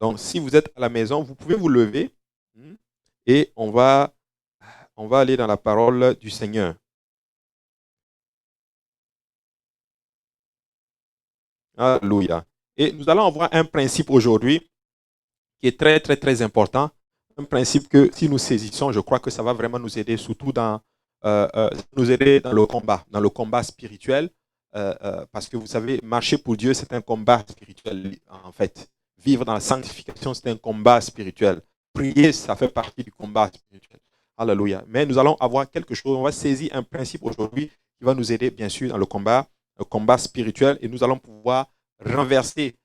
Donc, si vous êtes à la maison, vous pouvez vous lever et on va aller dans la parole du Seigneur. Alléluia. Et nous allons avoir un principe aujourd'hui qui est très, très, très important. Un principe que si nous saisissons, je crois que ça va vraiment nous aider, surtout nous aider dans le combat spirituel. Parce que vous savez, marcher pour Dieu, c'est un combat spirituel, en fait. Vivre dans la sanctification, c'est un combat spirituel. Prier, ça fait partie du combat spirituel. Alléluia. Mais nous allons avoir quelque chose, on va saisir un principe aujourd'hui qui va nous aider, bien sûr, dans le combat spirituel, et nous allons pouvoir renverser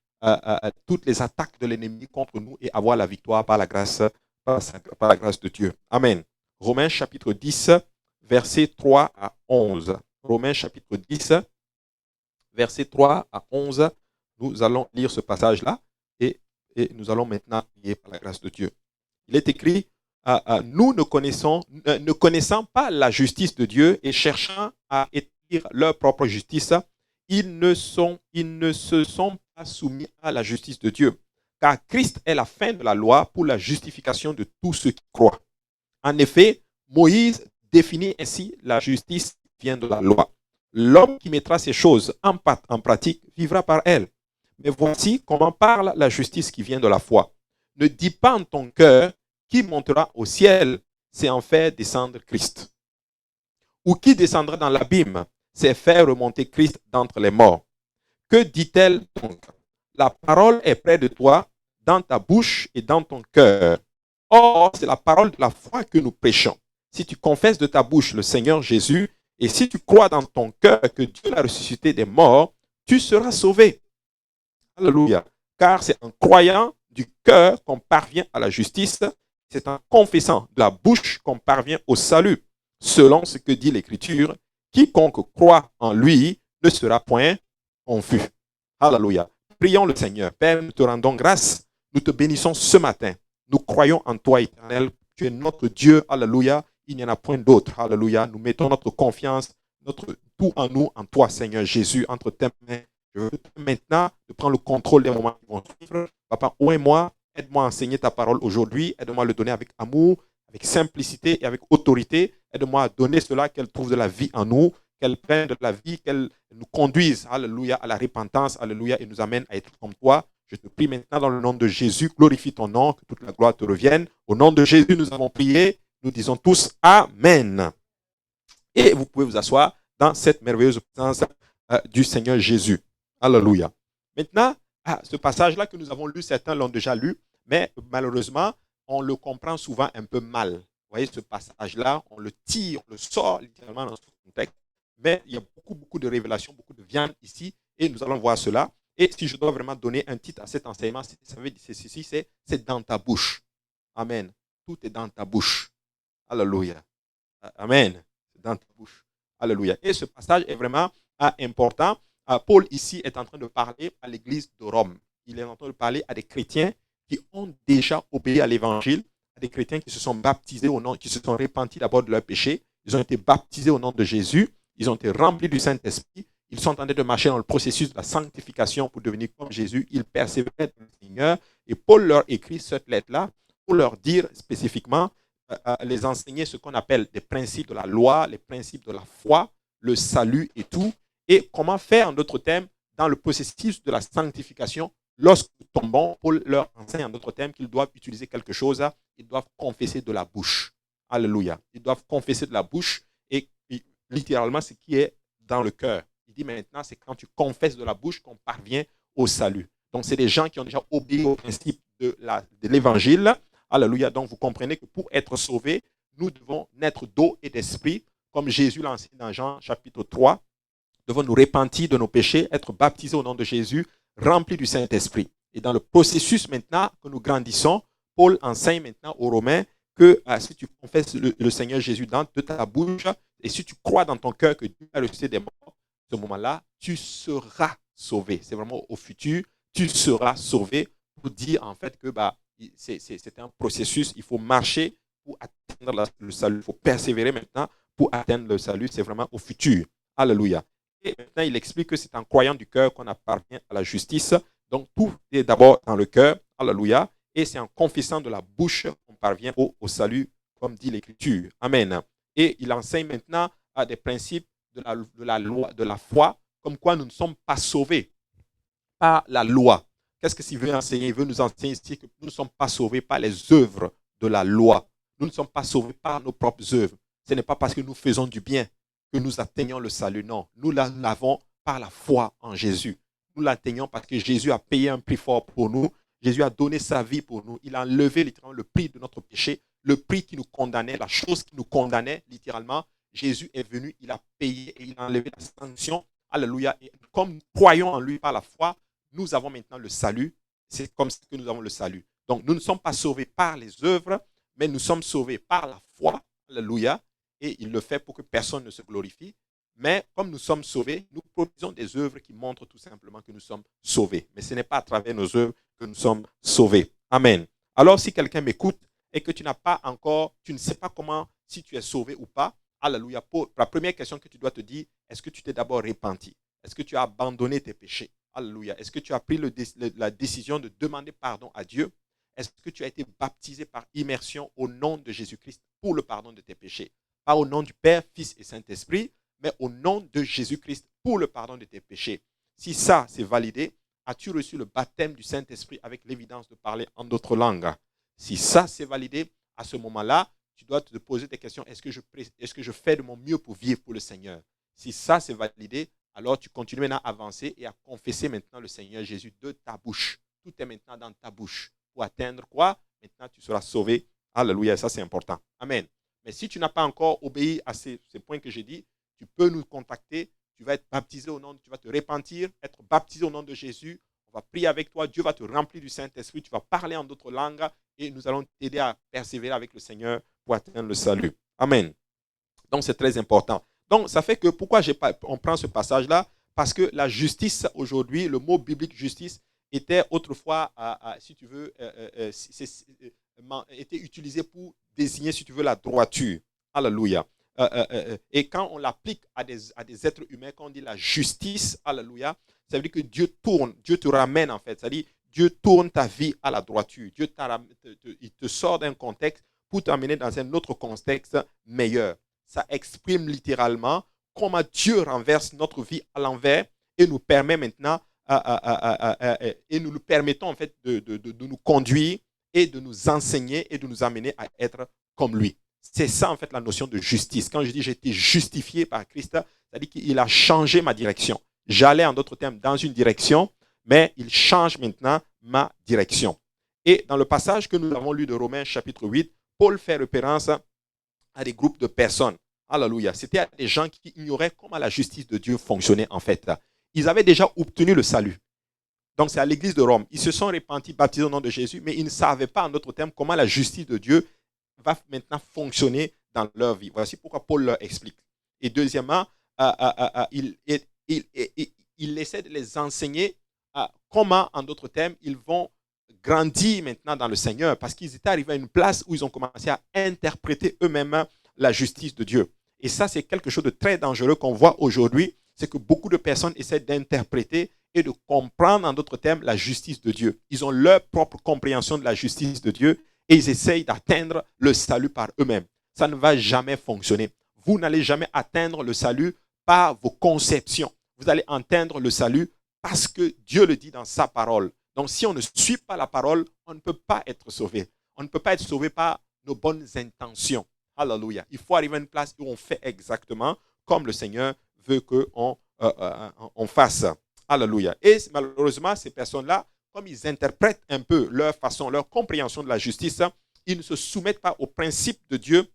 toutes les attaques de l'ennemi contre nous et avoir la victoire par la grâce de Dieu. Amen. Romains chapitre 10, versets 3 à 11. Romains chapitre 10, versets 3 à 11. Nous allons lire ce passage-là et nous allons maintenant prier par la grâce de Dieu. Il est écrit, nous ne connaissant pas la justice de Dieu et cherchant à établir leur propre justice, ils ne se sont pas soumis à la justice de Dieu. Car Christ est la fin de la loi pour la justification de tous ceux qui croient. En effet, Moïse définit ainsi la justice qui vient de la loi. L'homme qui mettra ces choses en pratique vivra par elles. Mais voici comment parle la justice qui vient de la foi. Ne dis pas en ton cœur qui montera au ciel, c'est en faire descendre Christ. Ou qui descendra dans l'abîme, c'est faire remonter Christ d'entre les morts. Que dit-elle donc? La parole est près de toi, dans ta bouche et dans ton cœur. Or, c'est la parole de la foi que nous prêchons. Si tu confesses de ta bouche le Seigneur Jésus, et si tu crois dans ton cœur que Dieu l'a ressuscité des morts, tu seras sauvé. Alléluia. Car c'est en croyant du cœur qu'on parvient à la justice, c'est en confessant de la bouche qu'on parvient au salut. Selon ce que dit l'Écriture, quiconque croit en lui ne sera point confus. Alléluia. Prions le Seigneur. Père, nous te rendons grâce. Nous te bénissons ce matin. Nous croyons en toi, Éternel. Tu es notre Dieu. Alléluia. Il n'y en a point d'autre. Alléluia. Nous mettons notre confiance, notre tout en nous, en toi, Seigneur Jésus, entre tes mains. Je veux maintenant de prendre le contrôle des moments qui vont suivre. Papa, ouvre-moi, aide-moi à enseigner ta parole aujourd'hui. Aide-moi à le donner avec amour, avec simplicité et avec autorité. Aide-moi à donner cela, qu'elle trouve de la vie en nous, qu'elle prenne de la vie, qu'elle nous conduise, alléluia, à la repentance, alléluia, et nous amène à être comme toi. Je te prie maintenant dans le nom de Jésus, glorifie ton nom, que toute la gloire te revienne. Au nom de Jésus, nous avons prié. Nous disons tous Amen. Et vous pouvez vous asseoir dans cette merveilleuse présence du Seigneur Jésus. Alléluia. Maintenant, ce passage-là que nous avons lu, certains l'ont déjà lu, mais malheureusement, on le comprend souvent un peu mal. Vous voyez, ce passage-là, on le tire, on le sort littéralement dans ce contexte, mais il y a beaucoup, beaucoup de révélations, beaucoup de viande ici, et nous allons voir cela. Et si je dois vraiment donner un titre à cet enseignement, c'est ceci, c'est dans ta bouche. Amen. Tout est dans ta bouche. Alléluia. Amen. C'est dans ta bouche. Alléluia. Et ce passage est vraiment important. Paul ici est en train de parler à l'église de Rome. Il est en train de parler à des chrétiens qui ont déjà obéi à l'évangile, à des chrétiens qui se sont baptisés au nom, qui se sont repentis d'abord de leurs péchés. Ils ont été baptisés au nom de Jésus. Ils ont été remplis du Saint-Esprit. Ils sont en train de marcher dans le processus de la sanctification pour devenir comme Jésus. Ils persévèrent dans le Seigneur. Et Paul leur écrit cette lettre-là pour leur dire spécifiquement, les enseigner ce qu'on appelle des principes de la loi, les principes de la foi, le salut et tout. Et comment faire, en d'autres termes, dans le processus de la sanctification, lorsque nous tombons, Paul leur enseigne en d'autres termes qu'ils doivent utiliser quelque chose, ils doivent confesser de la bouche. Alléluia. Ils doivent confesser de la bouche et littéralement ce qui est dans le cœur. Il dit maintenant, c'est quand tu confesses de la bouche qu'on parvient au salut. Donc, c'est des gens qui ont déjà obéi au principe de l'évangile. Alléluia. Donc, vous comprenez que pour être sauvés, nous devons naître d'eau et d'esprit, comme Jésus l'a enseigné dans Jean chapitre 3. Nous devons nous repentir de nos péchés, être baptisés au nom de Jésus, remplis du Saint-Esprit. Et dans le processus maintenant que nous grandissons, Paul enseigne maintenant aux Romains que si tu confesses le Seigneur Jésus de ta bouche et si tu crois dans ton cœur que Dieu a ressuscité des morts, à ce moment-là, tu seras sauvé. C'est vraiment au futur, tu seras sauvé pour dire en fait que c'est un processus, il faut marcher pour atteindre le salut. Il faut persévérer maintenant pour atteindre le salut. C'est vraiment au futur. Alléluia. Et maintenant, il explique que c'est en croyant du cœur qu'on appartient à la justice. Donc, tout est d'abord dans le cœur. Alléluia. Et c'est en confessant de la bouche qu'on parvient au salut, comme dit l'Écriture. Amen. Et il enseigne maintenant à des principes de la loi, de la foi, comme quoi nous ne sommes pas sauvés par la loi. Qu'est-ce qu'il veut enseigner? Il veut nous enseigner ici que nous ne sommes pas sauvés par les œuvres de la loi. Nous ne sommes pas sauvés par nos propres œuvres. Ce n'est pas parce que nous faisons du bien que nous atteignons le salut. Non, nous l'avons par la foi en Jésus. Nous l'atteignons parce que Jésus a payé un prix fort pour nous. Jésus a donné sa vie pour nous. Il a enlevé littéralement le prix de notre péché, le prix qui nous condamnait, la chose qui nous condamnait littéralement. Jésus est venu, il a payé et il a enlevé la sanction. Alléluia. Et comme nous croyons en lui par la foi, nous avons maintenant le salut. C'est comme ça que nous avons le salut. Donc, nous ne sommes pas sauvés par les œuvres, mais nous sommes sauvés par la foi. Alléluia. Et il le fait pour que personne ne se glorifie. Mais comme nous sommes sauvés, nous produisons des œuvres qui montrent tout simplement que nous sommes sauvés. Mais ce n'est pas à travers nos œuvres que nous sommes sauvés. Amen. Alors, si quelqu'un m'écoute et que tu n'as pas encore, tu ne sais pas comment, si tu es sauvé ou pas, alléluia, la première question que tu dois te dire, est-ce que tu t'es d'abord repenti? Est-ce que tu as abandonné tes péchés? Alléluia. Est-ce que tu as pris la décision de demander pardon à Dieu? Est-ce que tu as été baptisé par immersion au nom de Jésus-Christ pour le pardon de tes péchés? Pas au nom du Père, Fils et Saint-Esprit, mais au nom de Jésus-Christ pour le pardon de tes péchés. Si ça, c'est validé, as-tu reçu le baptême du Saint-Esprit avec l'évidence de parler en d'autres langues? Si ça, c'est validé, à ce moment-là, tu dois te poser des questions. Est-ce que je fais de mon mieux pour vivre pour le Seigneur? Si ça, c'est validé, alors tu continues maintenant à avancer et à confesser maintenant le Seigneur Jésus de ta bouche. Tout est maintenant dans ta bouche. Pour atteindre quoi? Maintenant, tu seras sauvé. Alléluia, ça c'est important. Amen. Mais si tu n'as pas encore obéi à ces points que j'ai dit, tu peux nous contacter. Tu vas être baptisé tu vas te repentir, être baptisé au nom de Jésus. On va prier avec toi. Dieu va te remplir du Saint-Esprit. Tu vas parler en d'autres langues et nous allons t'aider à persévérer avec le Seigneur pour atteindre le salut. Amen. Donc, c'est très important. Donc, ça fait que pourquoi on prend ce passage-là? Parce que la justice, aujourd'hui, le mot biblique justice était autrefois, si tu veux, était utilisé pour désigner, si tu veux, la droiture. Alléluia. Et quand on l'applique à des êtres humains, quand on dit la justice, alléluia, ça veut dire que Dieu tourne, Dieu te ramène en fait. C'est-à-dire, Dieu tourne ta vie à la droiture. Dieu il te sort d'un contexte pour t'amener dans un autre contexte meilleur. Ça exprime littéralement comment Dieu renverse notre vie à l'envers et nous permet maintenant, et nous lui permettons en fait de nous conduire et de nous enseigner et de nous amener à être comme lui. C'est ça en fait la notion de justice. Quand je dis j'ai été justifié par Christ, c'est-à-dire qu'il a changé ma direction. J'allais en d'autres termes dans une direction, mais il change maintenant ma direction. Et dans le passage que nous avons lu de Romains chapitre 8, Paul fait référence à des groupes de personnes. Alléluia. C'était des gens qui ignoraient comment la justice de Dieu fonctionnait en fait. Ils avaient déjà obtenu le salut. Donc c'est à l'église de Rome. Ils se sont repentis, baptisés au nom de Jésus, mais ils ne savaient pas en d'autres termes comment la justice de Dieu va maintenant fonctionner dans leur vie. Voici pourquoi Paul leur explique. Et deuxièmement, il essaie de les enseigner comment, en d'autres termes, ils vont grandir maintenant dans le Seigneur parce qu'ils étaient arrivés à une place où ils ont commencé à interpréter eux-mêmes la justice de Dieu. Et ça, c'est quelque chose de très dangereux qu'on voit aujourd'hui, c'est que beaucoup de personnes essaient d'interpréter et de comprendre, en d'autres termes, la justice de Dieu. Ils ont leur propre compréhension de la justice de Dieu et ils essayent d'atteindre le salut par eux-mêmes. Ça ne va jamais fonctionner. Vous n'allez jamais atteindre le salut par vos conceptions. Vous allez atteindre le salut parce que Dieu le dit dans sa parole. Donc, si on ne suit pas la parole, on ne peut pas être sauvé. On ne peut pas être sauvé par nos bonnes intentions. Alléluia. Il faut arriver à une place où on fait exactement comme le Seigneur veut qu'on fasse. Alléluia. Et malheureusement, ces personnes-là, comme ils interprètent un peu leur façon, leur compréhension de la justice, ils ne se soumettent pas aux principes de Dieu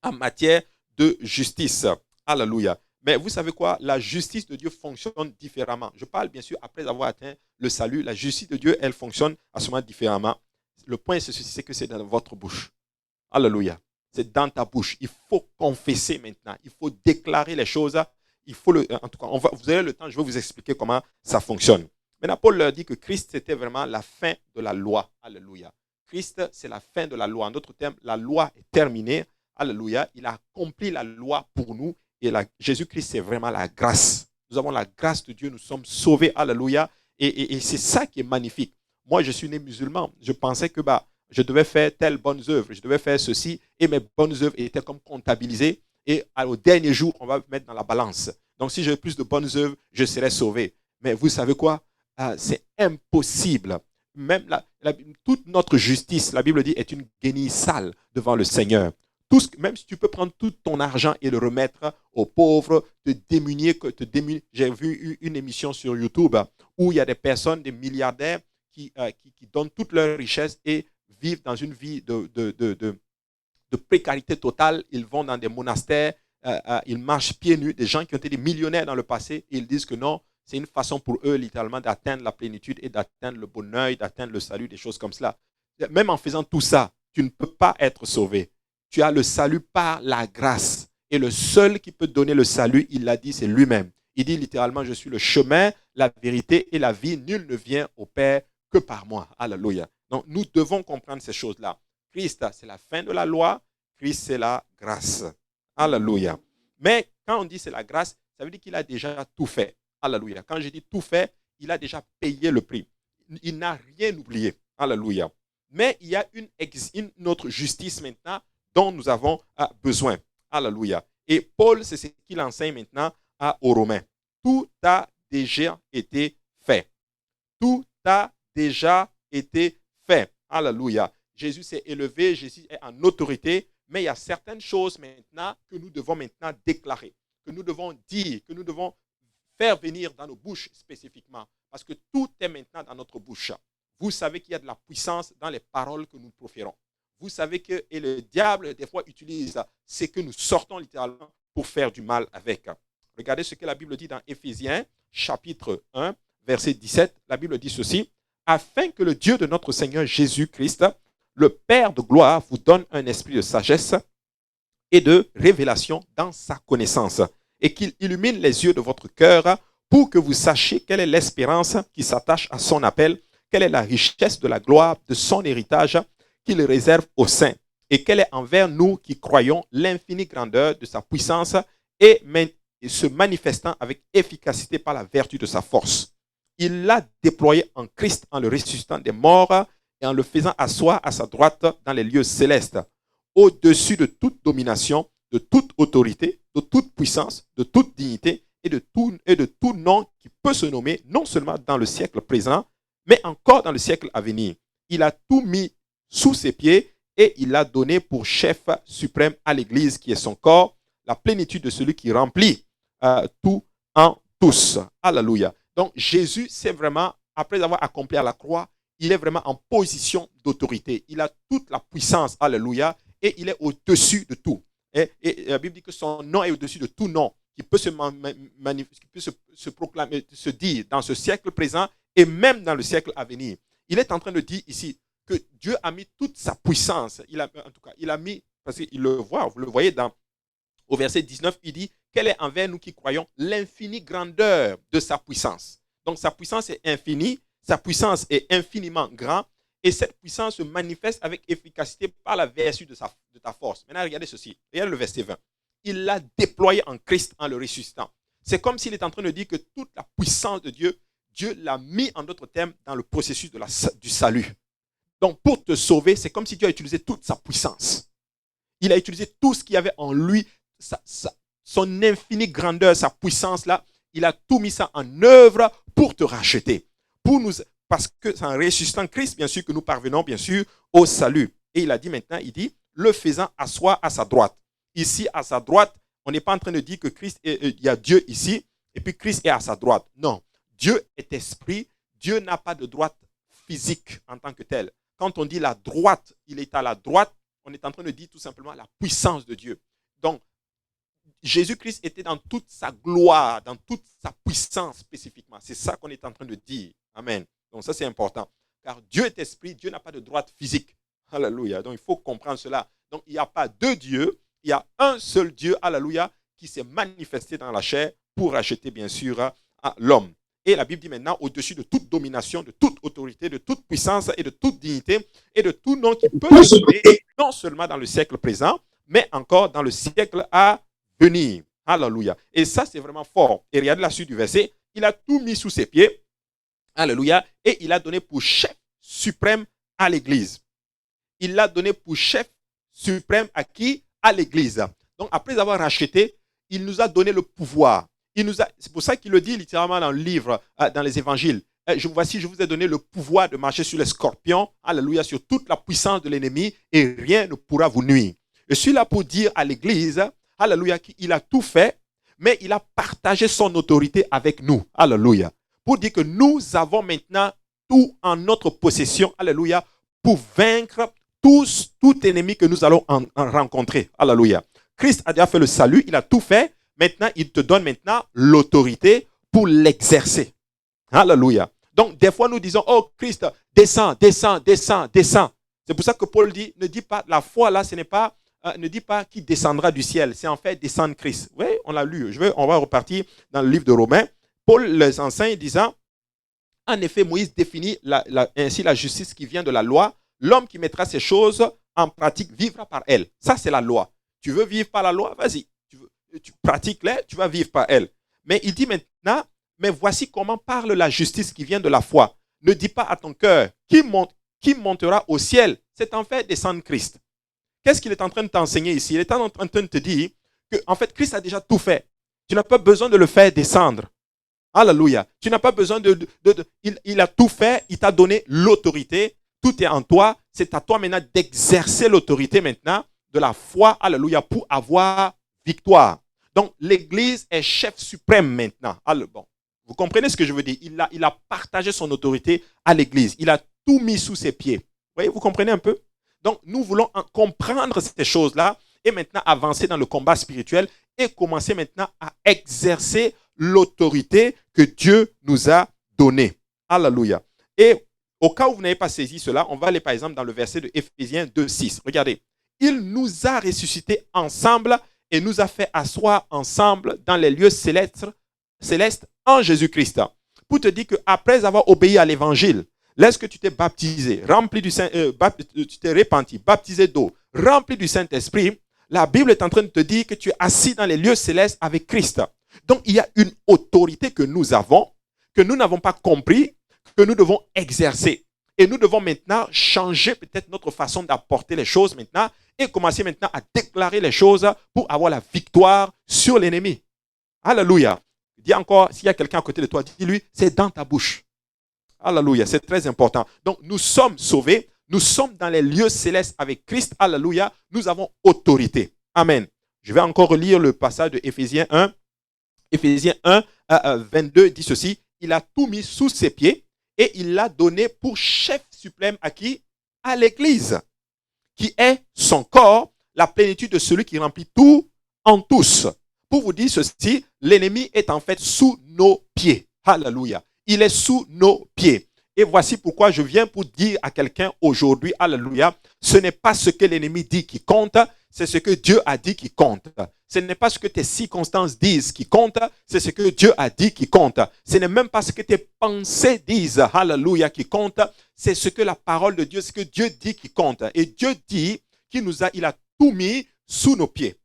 en matière de justice. Alléluia. Mais vous savez quoi? La justice de Dieu fonctionne différemment. Je parle bien sûr après avoir atteint le salut. La justice de Dieu, elle fonctionne à ce moment différemment. Le point, c'est que c'est dans votre bouche. Alléluia. C'est dans ta bouche. Il faut confesser maintenant. Il faut déclarer les choses. Il faut en tout cas, vous avez le temps, je vais vous expliquer comment ça fonctionne. Maintenant, Paul leur dit que Christ, c'était vraiment la fin de la loi. Alléluia. Christ, c'est la fin de la loi. En d'autres termes, la loi est terminée. Alléluia. Il a accompli la loi pour nous. Et Jésus-Christ, c'est vraiment la grâce. Nous avons la grâce de Dieu. Nous sommes sauvés. Alléluia. Et c'est ça qui est magnifique. Moi, je suis né musulman. Je pensais que je devais faire telle bonne œuvre, je devais faire ceci, et mes bonnes œuvres étaient comme comptabilisées. Et au dernier jour, on va me mettre dans la balance. Donc, si j'ai plus de bonnes œuvres, je serai sauvé. Mais vous savez quoi? C'est impossible. Même toute notre justice, la Bible dit, est une guenille sale devant le Seigneur. Même si tu peux prendre tout ton argent et le remettre aux pauvres, te démunir. J'ai vu une émission sur YouTube où il y a des personnes, des milliardaires, qui donnent toute leur richesse et vivent dans une vie de précarité totale. Ils vont dans des monastères, ils marchent pieds nus, des gens qui ont été des millionnaires dans le passé, et ils disent que non, c'est une façon pour eux, littéralement, d'atteindre la plénitude et d'atteindre le bonheur, d'atteindre le salut, des choses comme cela. Même en faisant tout ça, tu ne peux pas être sauvé. Tu as le salut par la grâce. Et le seul qui peut donner le salut, il l'a dit, c'est lui-même. Il dit littéralement, je suis le chemin, la vérité et la vie. Nul ne vient au Père que par moi. Alléluia. Donc, nous devons comprendre ces choses-là. Christ, c'est la fin de la loi. Christ, c'est la grâce. Alléluia. Mais quand on dit c'est la grâce, ça veut dire qu'il a déjà tout fait. Alléluia. Quand je dis tout fait, il a déjà payé le prix. Il n'a rien oublié. Alléluia. Mais il y a une autre justice maintenant dont nous avons besoin. Alléluia. Et Paul, c'est ce qu'il enseigne maintenant aux Romains. Tout a déjà été fait. Tout a déjà été fait. Alléluia. Jésus s'est élevé, Jésus est en autorité, mais il y a certaines choses maintenant que nous devons maintenant déclarer, que nous devons dire, que nous devons faire venir dans nos bouches spécifiquement, parce que tout est maintenant dans notre bouche. Vous savez qu'il y a de la puissance dans les paroles que nous proférons. Vous savez que et le diable, des fois, utilise ce que nous sortons littéralement pour faire du mal avec. Regardez ce que la Bible dit dans Éphésiens, chapitre 1, verset 17. La Bible dit ceci, « Afin que le Dieu de notre Seigneur Jésus-Christ, le Père de gloire, vous donne un esprit de sagesse et de révélation dans sa connaissance, et qu'il illumine les yeux de votre cœur pour que vous sachiez quelle est l'espérance qui s'attache à son appel, quelle est la richesse de la gloire de son héritage qu'il réserve aux saints, et quelle est envers nous qui croyons l'infinie grandeur de sa puissance et se manifestant avec efficacité par la vertu de sa force. Il l'a déployé en Christ en le ressuscitant des morts et en le faisant asseoir à sa droite dans les lieux célestes, au-dessus de toute domination, de toute autorité, de toute puissance, de toute dignité et de tout nom qui peut se nommer non seulement dans le siècle présent, mais encore dans le siècle à venir. Il a tout mis sous ses pieds et il l'a donné pour chef suprême à l'Église qui est son corps, la plénitude de celui qui remplit tout en tous. Alléluia. Donc Jésus, c'est vraiment, après avoir accompli à la croix, il est vraiment en position d'autorité. Il a toute la puissance, alléluia, et il est au-dessus de tout. Et la Bible dit que son nom est au-dessus de tout nom qui peut se proclamer, se dire dans ce siècle présent et même dans le siècle à venir. Il est en train de dire ici que Dieu a mis toute sa puissance. En tout cas, il a mis, parce qu'il le voit, vous le voyez au verset 19, il dit, quelle est envers nous qui croyons l'infinie grandeur de sa puissance. Donc sa puissance est infinie, sa puissance est infiniment grande, et cette puissance se manifeste avec efficacité par la vertu de ta force. Maintenant, regardez ceci. Regardez le verset 20. Il l'a déployé en Christ en le ressuscitant. C'est comme s'il est en train de dire que toute la puissance de Dieu, Dieu l'a mis en d'autres termes dans le processus du salut. Donc, pour te sauver, c'est comme si Dieu a utilisé toute sa puissance. Il a utilisé tout ce qu'il y avait en lui, son infinie grandeur, sa puissance là. Il a tout mis ça en œuvre pour te racheter. Parce que c'est en ressuscitant Christ, bien sûr, que nous parvenons, bien sûr, au salut. Et il a dit maintenant, il dit, le faisant asseoir à sa droite. Ici, à sa droite, on n'est pas en train de dire que il y a Dieu ici, et puis Christ est à sa droite. Non. Dieu est esprit. Dieu n'a pas de droite physique en tant que tel. Quand on dit la droite, il est à la droite, on est en train de dire tout simplement la puissance de Dieu. Donc, Jésus-Christ était dans toute sa gloire, dans toute sa puissance spécifiquement. C'est ça qu'on est en train de dire. Amen. Donc ça, c'est important. Car Dieu est esprit, Dieu n'a pas de droite physique. Alléluia. Donc il faut comprendre cela. Donc il n'y a pas deux dieux, il y a un seul Dieu, alléluia, qui s'est manifesté dans la chair pour racheter, bien sûr, l'homme. Et la Bible dit maintenant, au-dessus de toute domination, de toute autorité, de toute puissance et de toute dignité et de tout nom qui peut se donner, non seulement dans le siècle présent, mais encore dans le siècle à venir. Alléluia. Et ça, c'est vraiment fort. Et regardez la suite du verset. Il a tout mis sous ses pieds Alléluia. Et il a donné pour chef suprême à l'Église. Il l'a donné pour chef suprême à qui? À l'Église. Donc, après avoir racheté, il nous a donné le pouvoir. C'est pour ça qu'il le dit littéralement dans le livre, dans les évangiles. Voici, je vous ai donné le pouvoir de marcher sur les scorpions, alléluia, sur toute la puissance de l'ennemi, et rien ne pourra vous nuire. Je suis là pour dire à l'Église, alléluia, qu'il a tout fait, mais il a partagé son autorité avec nous, alléluia, pour dire que nous avons maintenant tout en notre possession, alléluia, pour vaincre tout ennemi que nous allons en rencontrer, alléluia. Christ a déjà fait le salut, il a tout fait, maintenant il te donne maintenant l'autorité pour l'exercer, alléluia. Donc des fois nous disons, oh Christ, descends, descends, descends, descends. C'est pour ça que Paul dit, ne dit pas, la foi là, ce n'est pas, ne dit pas qui descendra du ciel, c'est en fait descendre Christ. Oui, on l'a lu, on va repartir dans le livre de Romains. Paul les enseigne disant, en effet, Moïse définit ainsi la justice qui vient de la loi. L'homme qui mettra ces choses en pratique vivra par elle. Ça, c'est la loi. Tu veux vivre par la loi? Vas-y. Tu pratiques-les, tu vas vivre par elle. Mais il dit maintenant, mais voici comment parle la justice qui vient de la foi. Ne dis pas à ton cœur, qui montera au ciel? C'est en fait descendre Christ. Qu'est-ce qu'il est en train de t'enseigner ici? Il est en train de te dire que, en fait, Christ a déjà tout fait. Tu n'as pas besoin de le faire descendre. Alléluia. Tu n'as pas besoin il a tout fait, il t'a donné l'autorité. Tout est en toi. C'est à toi maintenant d'exercer l'autorité maintenant de la foi, alléluia, pour avoir victoire. Donc, l'Église est chef suprême maintenant. Bon, vous comprenez ce que je veux dire? Il a partagé son autorité à l'Église. Il a tout mis sous ses pieds. Vous voyez, vous comprenez un peu? Donc, nous voulons comprendre ces choses-là et maintenant avancer dans le combat spirituel et commencer maintenant à exercer l'autorité que Dieu nous a donnée. Alléluia. Et au cas où vous n'avez pas saisi cela, on va aller par exemple dans le verset de Éphésiens 2:6. Regardez. Il nous a ressuscités ensemble et nous a fait asseoir ensemble dans les lieux célestes en Jésus-Christ. Pour te dire qu'après avoir obéi à l'évangile, lorsque tu t'es baptisé, rempli du tu t'es repenti, baptisé d'eau, rempli du Saint-Esprit, la Bible est en train de te dire que tu es assis dans les lieux célestes avec Christ. Donc, il y a une autorité que nous avons, que nous n'avons pas compris, que nous devons exercer. Et nous devons maintenant changer peut-être notre façon d'apporter les choses maintenant et commencer maintenant à déclarer les choses pour avoir la victoire sur l'ennemi. Alléluia. Dis encore, s'il y a quelqu'un à côté de toi, dis-lui, c'est dans ta bouche. Alléluia, c'est très important. Donc, nous sommes sauvés, nous sommes dans les lieux célestes avec Christ. Alléluia, nous avons autorité. Amen. Je vais encore lire le passage de Éphésiens 1. Éphésiens 1, 22 dit ceci, il a tout mis sous ses pieds et il l'a donné pour chef suprême à qui? À l'Église, qui est son corps, la plénitude de celui qui remplit tout en tous. Pour vous dire ceci, l'ennemi est en fait sous nos pieds. Alléluia. Il est sous nos pieds. Et voici pourquoi je viens pour dire à quelqu'un aujourd'hui, alléluia, ce n'est pas ce que l'ennemi dit qui compte, c'est ce que Dieu a dit qui compte. Ce n'est pas ce que tes circonstances disent qui compte, c'est ce que Dieu a dit qui compte. Ce n'est même pas ce que tes pensées disent, alléluia, qui compte, c'est ce que la parole de Dieu, ce que Dieu dit qui compte. Et Dieu dit il a tout mis sous nos pieds.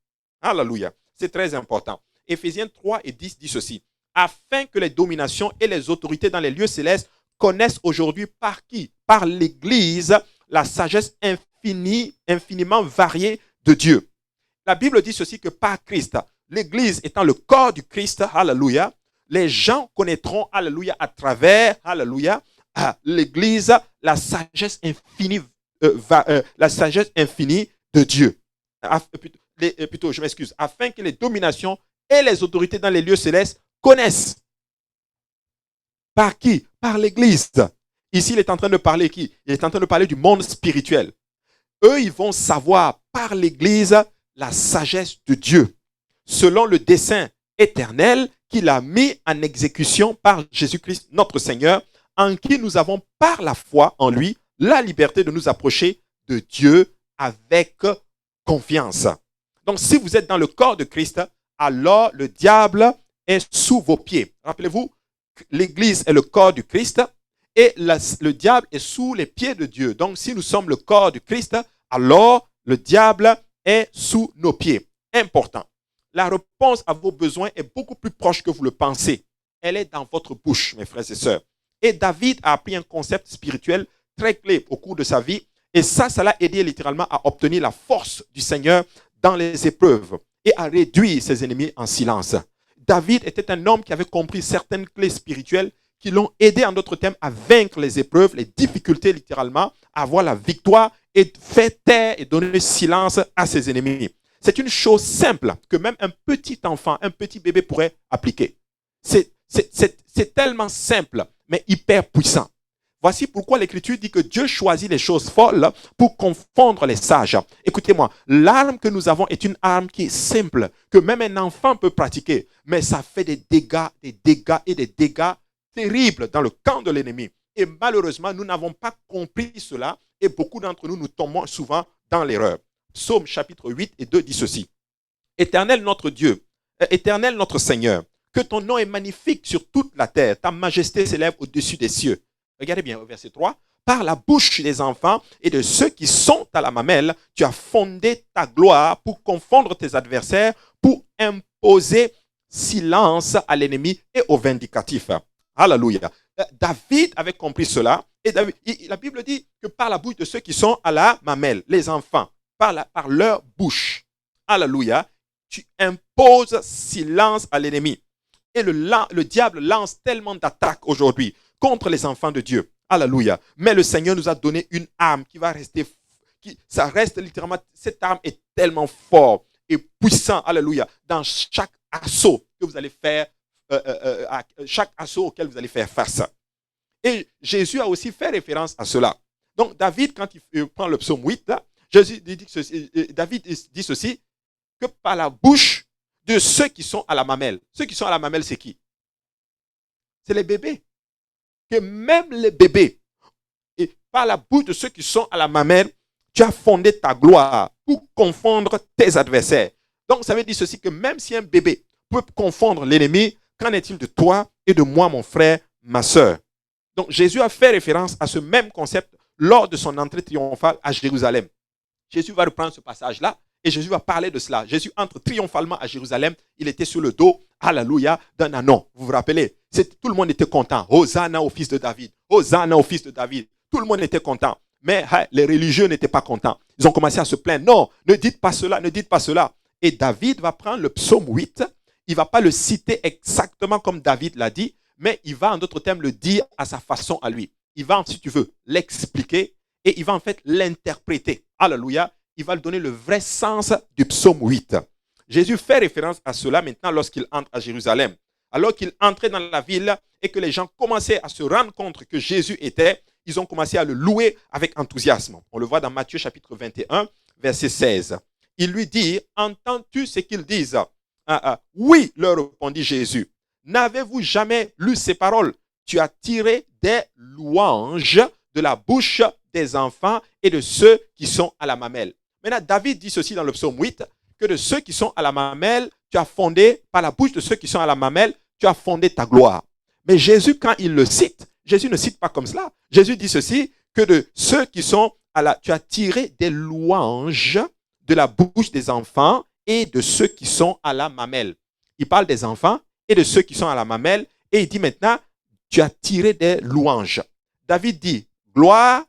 Alléluia. C'est très important. Éphésiens 3 et 10 dit ceci. Afin que les dominations et les autorités dans les lieux célestes connaissent aujourd'hui par qui? Par l'Église, la sagesse infiniment variée de Dieu. La Bible dit ceci que par Christ, l'Église étant le corps du Christ, alléluia, les gens connaîtront, alléluia, à travers, alléluia, l'Église, la sagesse infinie de Dieu. Plutôt, je m'excuse, afin que les dominations et les autorités dans les lieux célestes connaissent. Par qui? Par l'Église. Ici, il est en train de parler qui? Il est en train de parler du monde spirituel. Eux, ils vont savoir par l'Église la sagesse de Dieu, selon le dessein éternel qu'il a mis en exécution par Jésus-Christ, notre Seigneur, en qui nous avons par la foi en lui la liberté de nous approcher de Dieu avec confiance. Donc, si vous êtes dans le corps de Christ, alors le diable est sous vos pieds. Rappelez-vous, l'Église est le corps du Christ et le diable est sous les pieds de Dieu. Donc, si nous sommes le corps du Christ, alors le diable est sous nos pieds. Important. La réponse à vos besoins est beaucoup plus proche que vous le pensez. Elle est dans votre bouche, mes frères et sœurs. Et David a appris un concept spirituel très clé au cours de sa vie. Et ça l'a aidé littéralement à obtenir la force du Seigneur dans les épreuves et à réduire ses ennemis en silence. David était un homme qui avait compris certaines clés spirituelles qui l'ont aidé, en d'autres termes, à vaincre les épreuves, les difficultés littéralement, à avoir la victoire et faire taire et donner silence à ses ennemis. C'est une chose simple que même un petit enfant, un petit bébé pourrait appliquer. C'est tellement simple, mais hyper puissant. Voici pourquoi l'Écriture dit que Dieu choisit les choses folles pour confondre les sages. Écoutez-moi, l'arme que nous avons est une arme qui est simple, que même un enfant peut pratiquer, mais ça fait des dégâts et des dégâts terribles dans le camp de l'ennemi. Et malheureusement, nous n'avons pas compris cela et beaucoup d'entre nous, nous tombons souvent dans l'erreur. Psaume chapitre 8 et 2 dit ceci. Éternel notre Dieu, éternel notre Seigneur, que ton nom est magnifique sur toute la terre, ta majesté s'élève au-dessus des cieux. Regardez bien au verset 3. Par la bouche des enfants et de ceux qui sont à la mamelle, tu as fondé ta gloire pour confondre tes adversaires, pour imposer silence à l'ennemi et au vindicatif. Alléluia. David avait compris cela. Et la Bible dit que par la bouche de ceux qui sont à la mamelle, les enfants, par leur bouche, alléluia, tu imposes silence à l'ennemi. Et le diable lance tellement d'attaques aujourd'hui contre les enfants de Dieu. Alléluia. Mais le Seigneur nous a donné une arme qui va rester, ça reste littéralement, cette arme est tellement forte et puissante, alléluia, dans chaque assaut que vous allez faire, chaque assaut auquel vous allez faire face. Et Jésus a aussi fait référence à cela. Donc David, quand il prend le psaume 8, là, David dit ceci, que par la bouche de ceux qui sont à la mamelle. Ceux qui sont à la mamelle, c'est qui? C'est les bébés. Que même les bébés, et par la bouche de ceux qui sont à la mamelle, tu as fondé ta gloire pour confondre tes adversaires. Donc ça veut dire ceci, que même si un bébé peut confondre l'ennemi, qu'en est-il de toi et de moi, mon frère, ma soeur? Donc Jésus a fait référence à ce même concept lors de son entrée triomphale à Jérusalem. Jésus va reprendre ce passage-là et Jésus va parler de cela. Jésus entre triomphalement à Jérusalem. Il était sur le dos, alléluia, d'un ânon. Vous vous rappelez? Tout le monde était content. Hosanna au fils de David. Hosanna au fils de David. Tout le monde était content. Mais les religieux n'étaient pas contents. Ils ont commencé à se plaindre. Non, ne dites pas cela, ne dites pas cela. Et David va prendre le psaume 8. Il ne va pas le citer exactement comme David l'a dit, mais il va en d'autres termes le dire à sa façon à lui. Il va, si tu veux, l'expliquer et il va en fait l'interpréter. Alléluia. Il va lui donner le vrai sens du psaume 8. Jésus fait référence à cela maintenant lorsqu'il entre à Jérusalem. Alors qu'il entrait dans la ville et que les gens commençaient à se rendre compte que Jésus était, ils ont commencé à le louer avec enthousiasme. On le voit dans Matthieu chapitre 21, verset 16. Il lui dit, entends-tu ce qu'ils disent? Oui, leur répondit Jésus. N'avez-vous jamais lu ces paroles? Tu as tiré des louanges de la bouche des enfants et de ceux qui sont à la mamelle. Maintenant, David dit ceci dans le psaume 8, que de ceux qui sont à la mamelle, tu as fondé, par la bouche de ceux qui sont à la mamelle, tu as fondé ta gloire. Mais Jésus, quand il le cite, Jésus ne cite pas comme cela. Jésus dit ceci, que de ceux qui sont tu as tiré des louanges de la bouche des enfants et de ceux qui sont à la mamelle. Il parle des enfants et de ceux qui sont à la mamelle et il dit maintenant, tu as tiré des louanges. David dit gloire,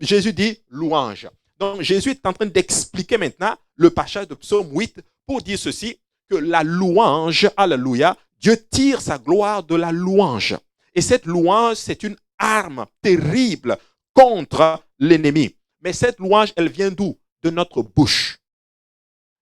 Jésus dit louange. Donc Jésus est en train d'expliquer maintenant le passage de Psaume 8 pour dire ceci, que la louange, alléluia, Dieu tire sa gloire de la louange. Et cette louange, c'est une arme terrible contre l'ennemi. Mais cette louange, elle vient d'où? De notre bouche.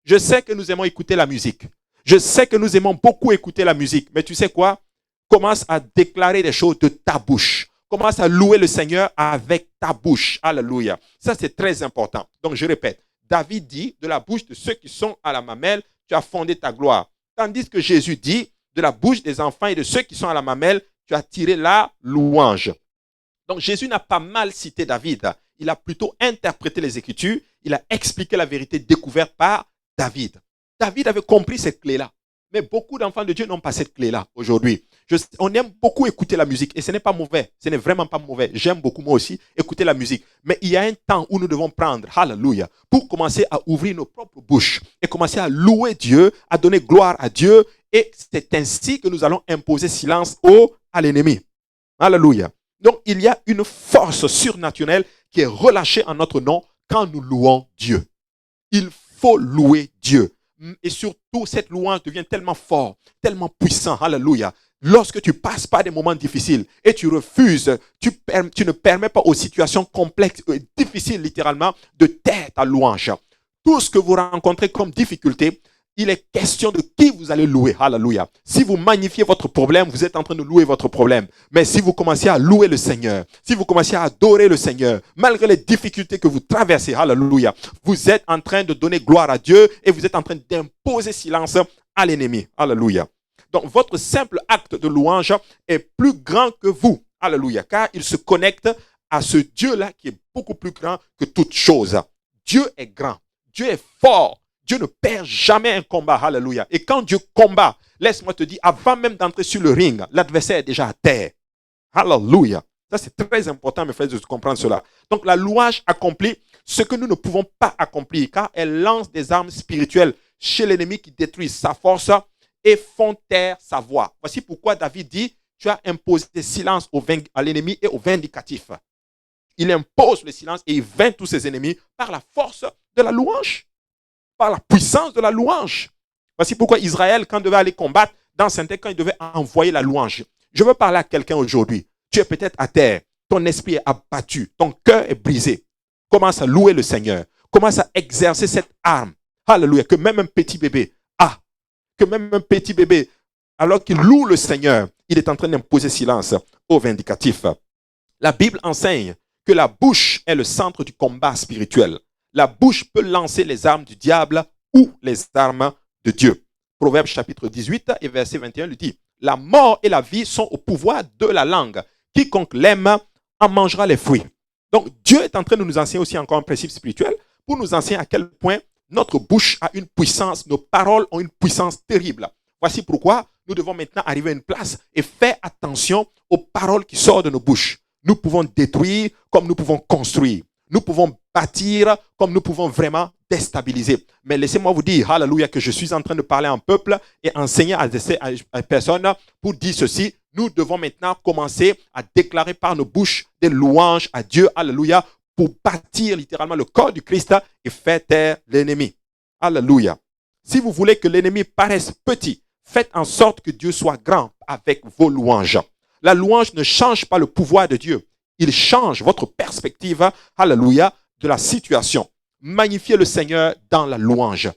Je sais que nous aimons écouter la musique. Je sais que nous aimons beaucoup écouter la musique. Mais tu sais quoi? Commence à déclarer des choses de ta bouche. Commence à louer le Seigneur avec ta bouche. Alléluia. Ça, c'est très important. Donc, je répète. David dit, de la bouche de ceux qui sont à la mamelle, tu as fondé ta gloire. Tandis que Jésus dit, de la bouche des enfants et de ceux qui sont à la mamelle, tu as tiré la louange. Donc, Jésus n'a pas mal cité David. Il a plutôt interprété les Écritures. Il a expliqué la vérité découverte par David. David avait compris cette clé-là. Mais beaucoup d'enfants de Dieu n'ont pas cette clé-là aujourd'hui. On aime beaucoup écouter la musique et ce n'est pas mauvais. Ce n'est vraiment pas mauvais. J'aime beaucoup moi aussi écouter la musique. Mais il y a un temps où nous devons prendre, alléluia, pour commencer à ouvrir nos propres bouches et commencer à louer Dieu, à donner gloire à Dieu. Et c'est ainsi que nous allons imposer silence à l'ennemi. Alléluia. Donc, il y a une force surnaturelle qui est relâchée en notre nom quand nous louons Dieu. Il faut louer Dieu. Et surtout, cette louange devient tellement fort, tellement puissant. Alléluia. Lorsque tu passes par des moments difficiles et tu refuses, tu ne permets pas aux situations complexes et difficiles, littéralement, de taire ta louange. Tout ce que vous rencontrez comme difficulté, il est question de qui vous allez louer. Alléluia. Si vous magnifiez votre problème, vous êtes en train de louer votre problème. Mais si vous commencez à louer le Seigneur, si vous commencez à adorer le Seigneur, malgré les difficultés que vous traversez, alléluia, vous êtes en train de donner gloire à Dieu et vous êtes en train d'imposer silence à l'ennemi. Alléluia. Donc, votre simple acte de louange est plus grand que vous. Alléluia. Car il se connecte à ce Dieu-là qui est beaucoup plus grand que toute chose. Dieu est grand. Dieu est fort. Dieu ne perd jamais un combat. Alléluia. Et quand Dieu combat, laisse-moi te dire, avant même d'entrer sur le ring, l'adversaire est déjà à terre. Alléluia. Ça, c'est très important, mes frères, de comprendre cela. Donc, la louange accomplit ce que nous ne pouvons pas accomplir, car elle lance des armes spirituelles chez l'ennemi qui détruisent sa force et font taire sa voix. Voici pourquoi David dit, tu as imposé silence à l'ennemi et au vindicatif. Il impose le silence et il vainc tous ses ennemis par la force de la louange, par la puissance de la louange. Voici pourquoi Israël, quand il devait aller combattre, dans Saint-Texte, quand il devait envoyer la louange. Je veux parler à quelqu'un aujourd'hui. Tu es peut-être à terre, ton esprit est abattu, ton cœur est brisé. Commence à louer le Seigneur. Commence à exercer cette arme. Alléluia, que même un petit bébé a. Que même un petit bébé, alors qu'il loue le Seigneur, il est en train d'imposer silence au vindicatif. La Bible enseigne que la bouche est le centre du combat spirituel. La bouche peut lancer les armes du diable ou les armes de Dieu. Proverbe chapitre 18 et verset 21 le dit. La mort et la vie sont au pouvoir de la langue. Quiconque l'aime en mangera les fruits. Donc Dieu est en train de nous enseigner aussi encore un principe spirituel pour nous enseigner à quel point notre bouche a une puissance, nos paroles ont une puissance terrible. Voici pourquoi nous devons maintenant arriver à une place et faire attention aux paroles qui sortent de nos bouches. Nous pouvons détruire comme nous pouvons construire. Nous pouvons bâtir comme nous pouvons vraiment déstabiliser. Mais laissez-moi vous dire, alléluia, que je suis en train de parler à un peuple et enseigner à des personnes pour dire ceci. Nous devons maintenant commencer à déclarer par nos bouches des louanges à Dieu, alléluia, pour bâtir littéralement le corps du Christ et faire taire l'ennemi. Alléluia. Si vous voulez que l'ennemi paraisse petit, faites en sorte que Dieu soit grand avec vos louanges. La louange ne change pas le pouvoir de Dieu. Il change votre perspective, alléluia, de la situation. Magnifiez le Seigneur dans la louange.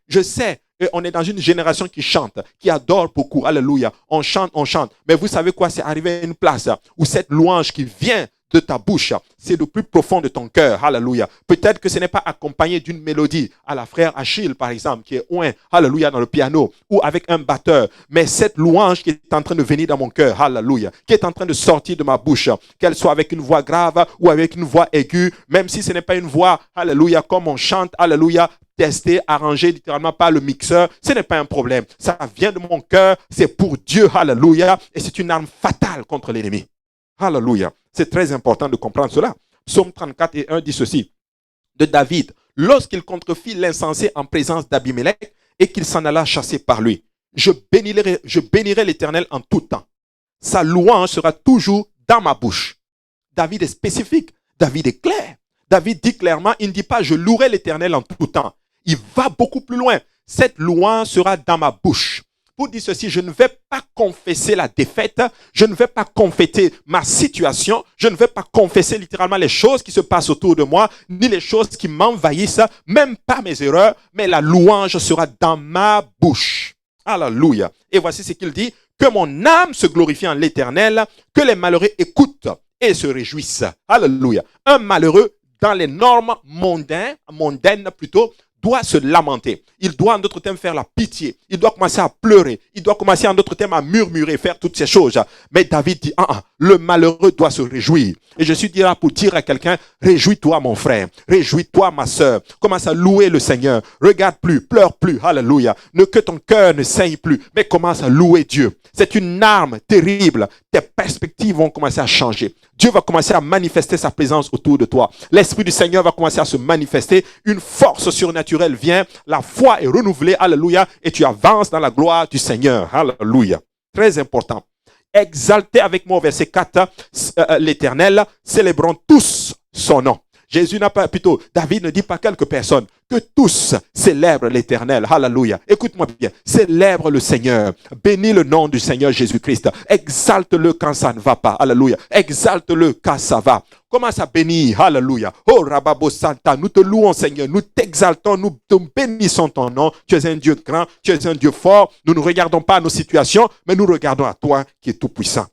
Je sais, on est dans une génération qui chante, qui adore beaucoup, alléluia. On chante. Mais vous savez quoi, c'est arrivé à une place où cette louange qui vient de ta bouche, c'est le plus profond de ton cœur, alléluia. Peut-être que ce n'est pas accompagné d'une mélodie, à la frère Achille par exemple, qui est oint, alléluia, dans le piano, ou avec un batteur, mais cette louange qui est en train de venir dans mon cœur, alléluia, qui est en train de sortir de ma bouche, qu'elle soit avec une voix grave ou avec une voix aiguë, même si ce n'est pas une voix, alléluia, comme on chante, alléluia, testé, arrangé littéralement par le mixeur, ce n'est pas un problème. Ça vient de mon cœur, c'est pour Dieu, alléluia, et c'est une arme fatale contre l'ennemi. Alléluia. C'est très important de comprendre cela. Psaume 34 et 1 dit ceci de David. Lorsqu'il contrefit l'insensé en présence d'Abimelech et qu'il s'en alla chasser par lui. Je bénirai l'Éternel en tout temps. Sa louange sera toujours dans ma bouche. David est spécifique. David est clair. David dit clairement, il ne dit pas je louerai l'Éternel en tout temps. Il va beaucoup plus loin. Cette louange sera dans ma bouche. Pour dire ceci, je ne vais pas confesser la défaite, je ne vais pas confesser ma situation, je ne vais pas confesser littéralement les choses qui se passent autour de moi, ni les choses qui m'envahissent, même pas mes erreurs, mais la louange sera dans ma bouche. Alléluia. Et voici ce qu'il dit, que mon âme se glorifie en l'Éternel, que les malheureux écoutent et se réjouissent. Alléluia. Un malheureux dans les normes mondaines plutôt, doit se lamenter. Il doit en d'autres termes faire la pitié. Il doit commencer à pleurer. Il doit commencer en d'autres termes à murmurer, faire toutes ces choses. Mais David dit, le malheureux doit se réjouir. Et je suis là pour dire à quelqu'un, réjouis-toi mon frère, réjouis-toi ma sœur. Commence à louer le Seigneur. Regarde plus, pleure plus, alléluia. Que ton cœur ne saigne plus, mais commence à louer Dieu. C'est une arme terrible. Tes perspectives vont commencer à changer. Dieu va commencer à manifester sa présence autour de toi. L'Esprit du Seigneur va commencer à se manifester. Une force surnaturelle vient. La foi est renouvelée. Alléluia. Et tu avances dans la gloire du Seigneur. Alléluia. Très important. Exaltez avec moi au verset 4 l'Éternel, célébrons tous son nom. Jésus n'a pas, plutôt, David ne dit pas quelques personnes, que tous célèbrent l'Éternel. Alléluia. Écoute-moi bien. Célèbre le Seigneur. Bénis le nom du Seigneur Jésus-Christ. Exalte-le quand ça ne va pas. Alléluia. Exalte-le quand ça va. Commence à bénir. Alléluia. Oh, Rababo Santa, nous te louons, Seigneur. Nous t'exaltons. Nous te bénissons ton nom. Tu es un Dieu grand. Tu es un Dieu fort. Nous ne regardons pas à nos situations, mais nous regardons à toi qui es tout puissant.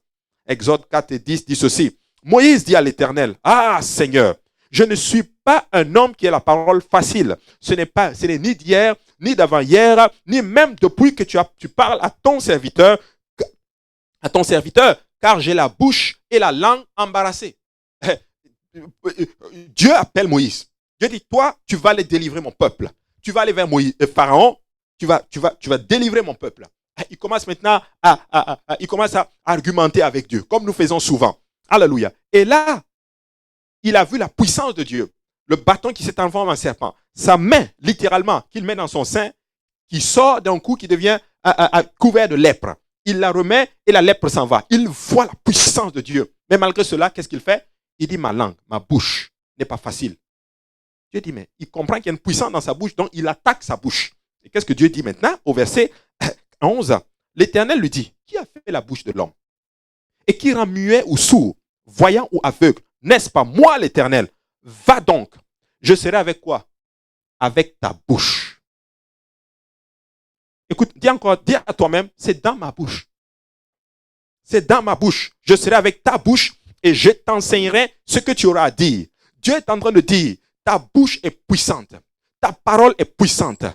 Exode 4 et 10 dit ceci. Moïse dit à l'Éternel, ah, Seigneur, je ne suis pas un homme qui a la parole facile. Ce n'est ni d'hier, ni d'avant-hier, ni même depuis que tu parles à ton serviteur, car j'ai la bouche et la langue embarrassées. Dieu appelle Moïse. Dieu dit, toi, tu vas aller délivrer mon peuple. Tu vas aller vers Moïse, Pharaon, tu vas délivrer mon peuple. Il commence maintenant à argumenter avec Dieu, comme nous faisons souvent. Alléluia. Et là, il a vu la puissance de Dieu. Le bâton qui s'est transformé en serpent. Sa main, littéralement, qu'il met dans son sein, qui sort d'un coup, qui devient couvert de lèpre. Il la remet et la lèpre s'en va. Il voit la puissance de Dieu. Mais malgré cela, qu'est-ce qu'il fait? Il dit, ma langue, ma bouche n'est pas facile. Dieu dit, mais il comprend qu'il y a une puissance dans sa bouche, donc il attaque sa bouche. Et qu'est-ce que Dieu dit maintenant? Au verset 11, l'Éternel lui dit, qui a fait la bouche de l'homme? Et qui rend muet ou sourd, voyant ou aveugle? N'est-ce pas moi l'Éternel? Va donc. Je serai avec quoi? Avec ta bouche. Écoute, dis à toi-même, c'est dans ma bouche. C'est dans ma bouche. Je serai avec ta bouche et je t'enseignerai ce que tu auras à dire. Dieu est en train de dire, ta bouche est puissante. Ta parole est puissante.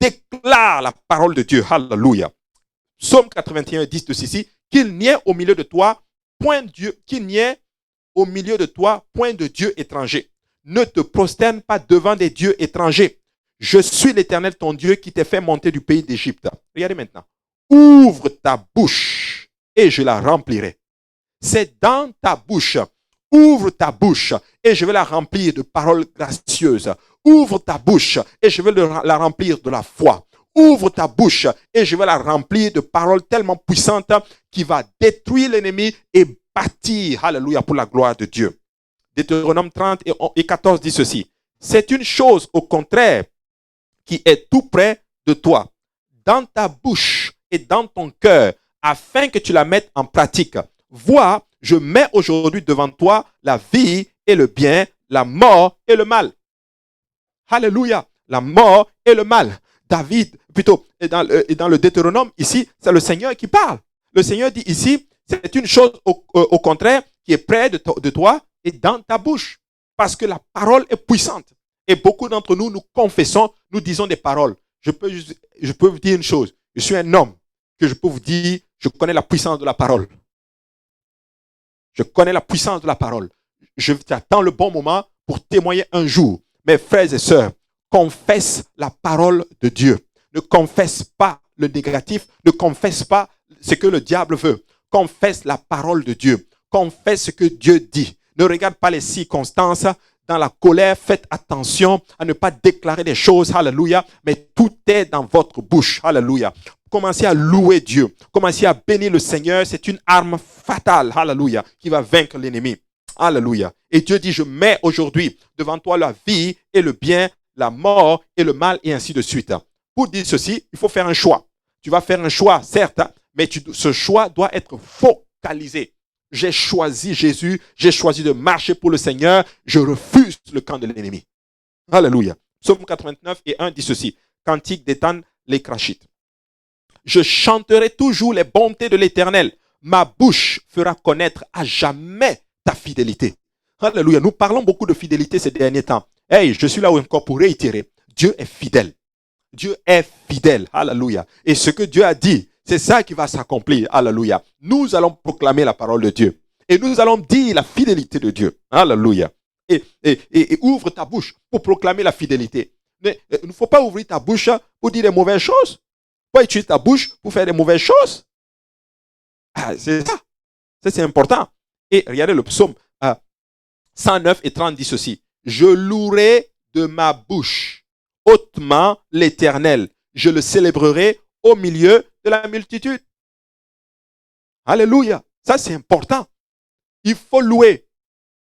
Déclare la parole de Dieu. Alléluia. Psaume 81 dit ceci, qu'il n'y ait au milieu de toi point de Dieu, qu'il n'y ait au milieu de toi point de Dieu étranger. Ne te prosterne pas devant des dieux étrangers. Je suis l'Éternel ton Dieu qui t'ai fait monter du pays d'Égypte. Regardez maintenant. Ouvre ta bouche et je la remplirai. C'est dans ta bouche. Ouvre ta bouche et je vais la remplir de paroles gracieuses. Ouvre ta bouche et je vais la remplir de la foi. Ouvre ta bouche et je vais la remplir de paroles tellement puissantes qui va détruire l'ennemi et bâtir, alléluia, pour la gloire de Dieu. Deutéronome 30 et 14 dit ceci. C'est une chose au contraire qui est tout près de toi, dans ta bouche et dans ton cœur, afin que tu la mettes en pratique. Vois, je mets aujourd'hui devant toi la vie et le bien, la mort et le mal. Alléluia, la mort et le mal. David, plutôt, dans le Deutéronome, ici, c'est le Seigneur qui parle. Le Seigneur dit ici, c'est une chose au contraire qui est près de toi et dans ta bouche. Parce que la parole est puissante. Et beaucoup d'entre nous, nous confessons, nous disons des paroles. Je peux vous dire une chose. Je suis un homme que je peux vous dire, je connais la puissance de la parole. Je connais la puissance de la parole. J'attends le bon moment pour témoigner un jour. Mes frères et sœurs, confesse la parole de Dieu. Ne confesse pas le négatif. Ne confesse pas ce que le diable veut. Confesse la parole de Dieu. Confesse ce que Dieu dit. Ne regarde pas les circonstances. Dans la colère, faites attention à ne pas déclarer des choses. Alléluia. Mais tout est dans votre bouche. Alléluia. Commencez à louer Dieu. Commencez à bénir le Seigneur. C'est une arme fatale. Alléluia. Qui va vaincre l'ennemi. Alléluia. Et Dieu dit, je mets aujourd'hui devant toi la vie et le bien, la mort et le mal et ainsi de suite. Pour dire ceci, il faut faire un choix. Tu vas faire un choix, certes, mais ce choix doit être focalisé. J'ai choisi Jésus, j'ai choisi de marcher pour le Seigneur, je refuse le camp de l'ennemi. Alléluia. Psaume 89 et 1 dit ceci, cantique d'Éthan les Crachites. Je chanterai toujours les bontés de l'Éternel. Ma bouche fera connaître à jamais ta fidélité. Alléluia. Nous parlons beaucoup de fidélité ces derniers temps. Hey, je suis là encore pour réitérer. Dieu est fidèle. Dieu est fidèle. Alléluia. Et ce que Dieu a dit, c'est ça qui va s'accomplir. Alléluia. Nous allons proclamer la parole de Dieu. Et nous allons dire la fidélité de Dieu. Alléluia. Et ouvre ta bouche pour proclamer la fidélité. Mais il ne faut pas ouvrir ta bouche pour dire des mauvaises choses. Pas utiliser ta bouche pour faire des mauvaises choses. Ah, c'est ça. Ça, c'est important. Et regardez le psaume 109 et 30 dit ceci. Je louerai de ma bouche hautement l'Éternel. Je le célébrerai au milieu de la multitude. Alléluia. Ça, c'est important. Il faut louer.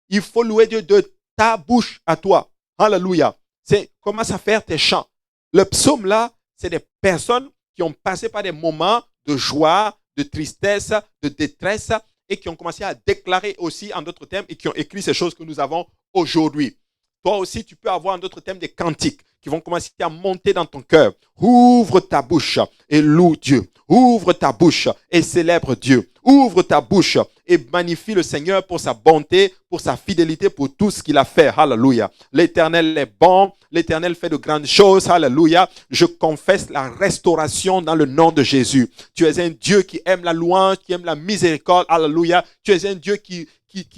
Il faut louer Dieu de ta bouche à toi. Alléluia. C'est commence à faire tes chants. Le psaume là, c'est des personnes qui ont passé par des moments de joie, de tristesse, de détresse et qui ont commencé à déclarer aussi en d'autres termes et qui ont écrit ces choses que nous avons aujourd'hui. Toi aussi, tu peux avoir en d'autres termes des cantiques qui vont commencer à monter dans ton cœur. Ouvre ta bouche et loue Dieu. Ouvre ta bouche et célèbre Dieu. Ouvre ta bouche et magnifie le Seigneur pour sa bonté, pour sa fidélité, pour tout ce qu'il a fait. Alléluia. L'Éternel est bon. L'Éternel fait de grandes choses. Alléluia. Je confesse la restauration dans le nom de Jésus. Tu es un Dieu qui aime la louange, qui aime la miséricorde. Alléluia. Tu es un Dieu qui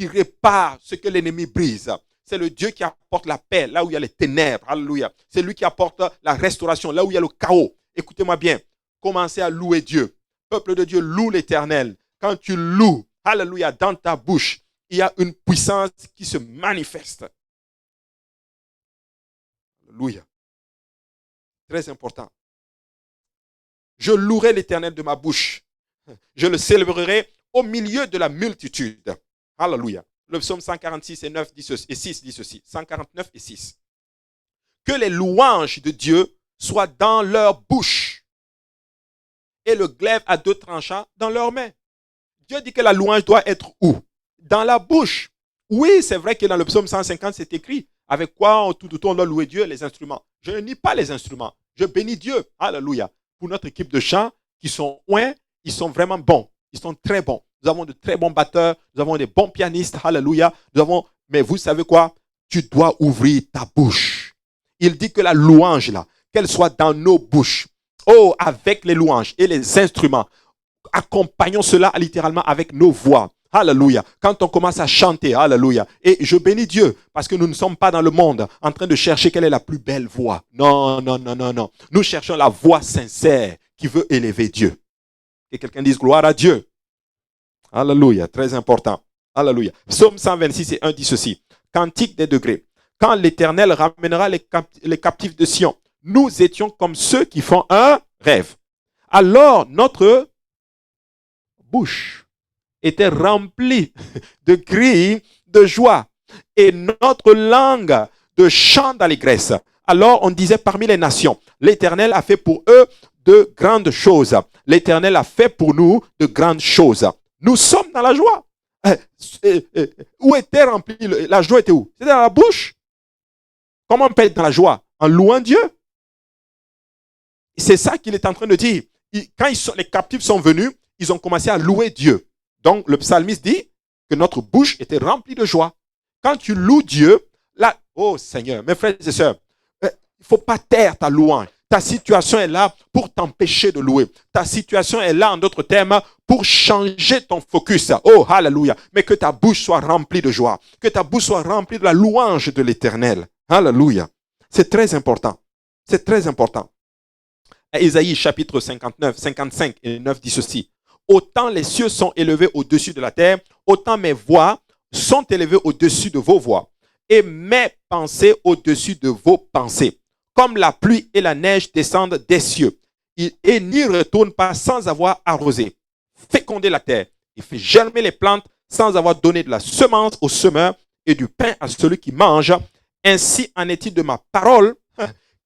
répare ce que l'ennemi brise. C'est le Dieu qui apporte la paix là où il y a les ténèbres. Alléluia. C'est lui qui apporte la restauration là où il y a le chaos. Écoutez-moi bien. Commencez à louer Dieu. Peuple de Dieu, loue l'Éternel. Quand tu loues, alléluia, dans ta bouche, il y a une puissance qui se manifeste. Alléluia. Très important. Je louerai l'Éternel de ma bouche. Je le célébrerai au milieu de la multitude. Alléluia. Le psaume 146 et 9 et 6 dit ceci. 149 et 6. Que les louanges de Dieu soient dans leur bouche et le glaive à deux tranchants dans leurs mains. Dieu dit que la louange doit être où? Dans la bouche. Oui, c'est vrai que dans le psaume 150, c'est écrit. Avec quoi tout autour on doit louer Dieu, les instruments. Je ne nie pas les instruments. Je bénis Dieu. Alléluia. Pour notre équipe de chant, qui sont ils sont vraiment bons. Ils sont très bons. Nous avons de très bons batteurs. Nous avons des bons pianistes. Alléluia. Mais vous savez quoi? Tu dois ouvrir ta bouche. Il dit que la louange, là, qu'elle soit dans nos bouches. Oh, avec les louanges et les instruments. Accompagnons cela littéralement avec nos voix. Alléluia. Quand on commence à chanter, alléluia. Et je bénis Dieu parce que nous ne sommes pas dans le monde en train de chercher quelle est la plus belle voix. Non, non, non, non, non. Nous cherchons la voix sincère qui veut élever Dieu. Que quelqu'un dise gloire à Dieu. Alléluia. Très important. Alléluia. Psaume 126 et 1 dit ceci. Cantique des degrés. Quand l'Éternel ramènera les captifs de Sion, nous étions comme ceux qui font un rêve. Alors notre bouche était remplie de cris de joie et notre langue de chants d'allégresse. Alors on disait parmi les nations, l'Éternel a fait pour eux de grandes choses. L'Éternel a fait pour nous de grandes choses. Nous sommes dans la joie. Où était remplie la joie était où? C'était dans la bouche. Comment on peut être dans la joie? En louant Dieu. C'est ça qu'il est en train de dire. Quand les captifs sont venus, ils ont commencé à louer Dieu. Donc, le psalmiste dit que notre bouche était remplie de joie. Quand tu loues Dieu, là, oh Seigneur, mes frères et sœurs, il ne faut pas taire ta louange. Ta situation est là pour t'empêcher de louer. Ta situation est là, en d'autres termes, pour changer ton focus. Oh, alléluia. Mais que ta bouche soit remplie de joie. Que ta bouche soit remplie de la louange de l'Éternel. Alléluia. C'est très important. C'est très important. Ésaïe chapitre 59, 55 et 9 dit ceci. Autant les cieux sont élevés au-dessus de la terre, autant mes voix sont élevées au-dessus de vos voix, et mes pensées au-dessus de vos pensées. Comme la pluie et la neige descendent des cieux, et n'y retournent pas sans avoir arrosé, fécondé la terre, et fait germer les plantes sans avoir donné de la semence au semeur et du pain à celui qui mange. Ainsi en est-il de ma parole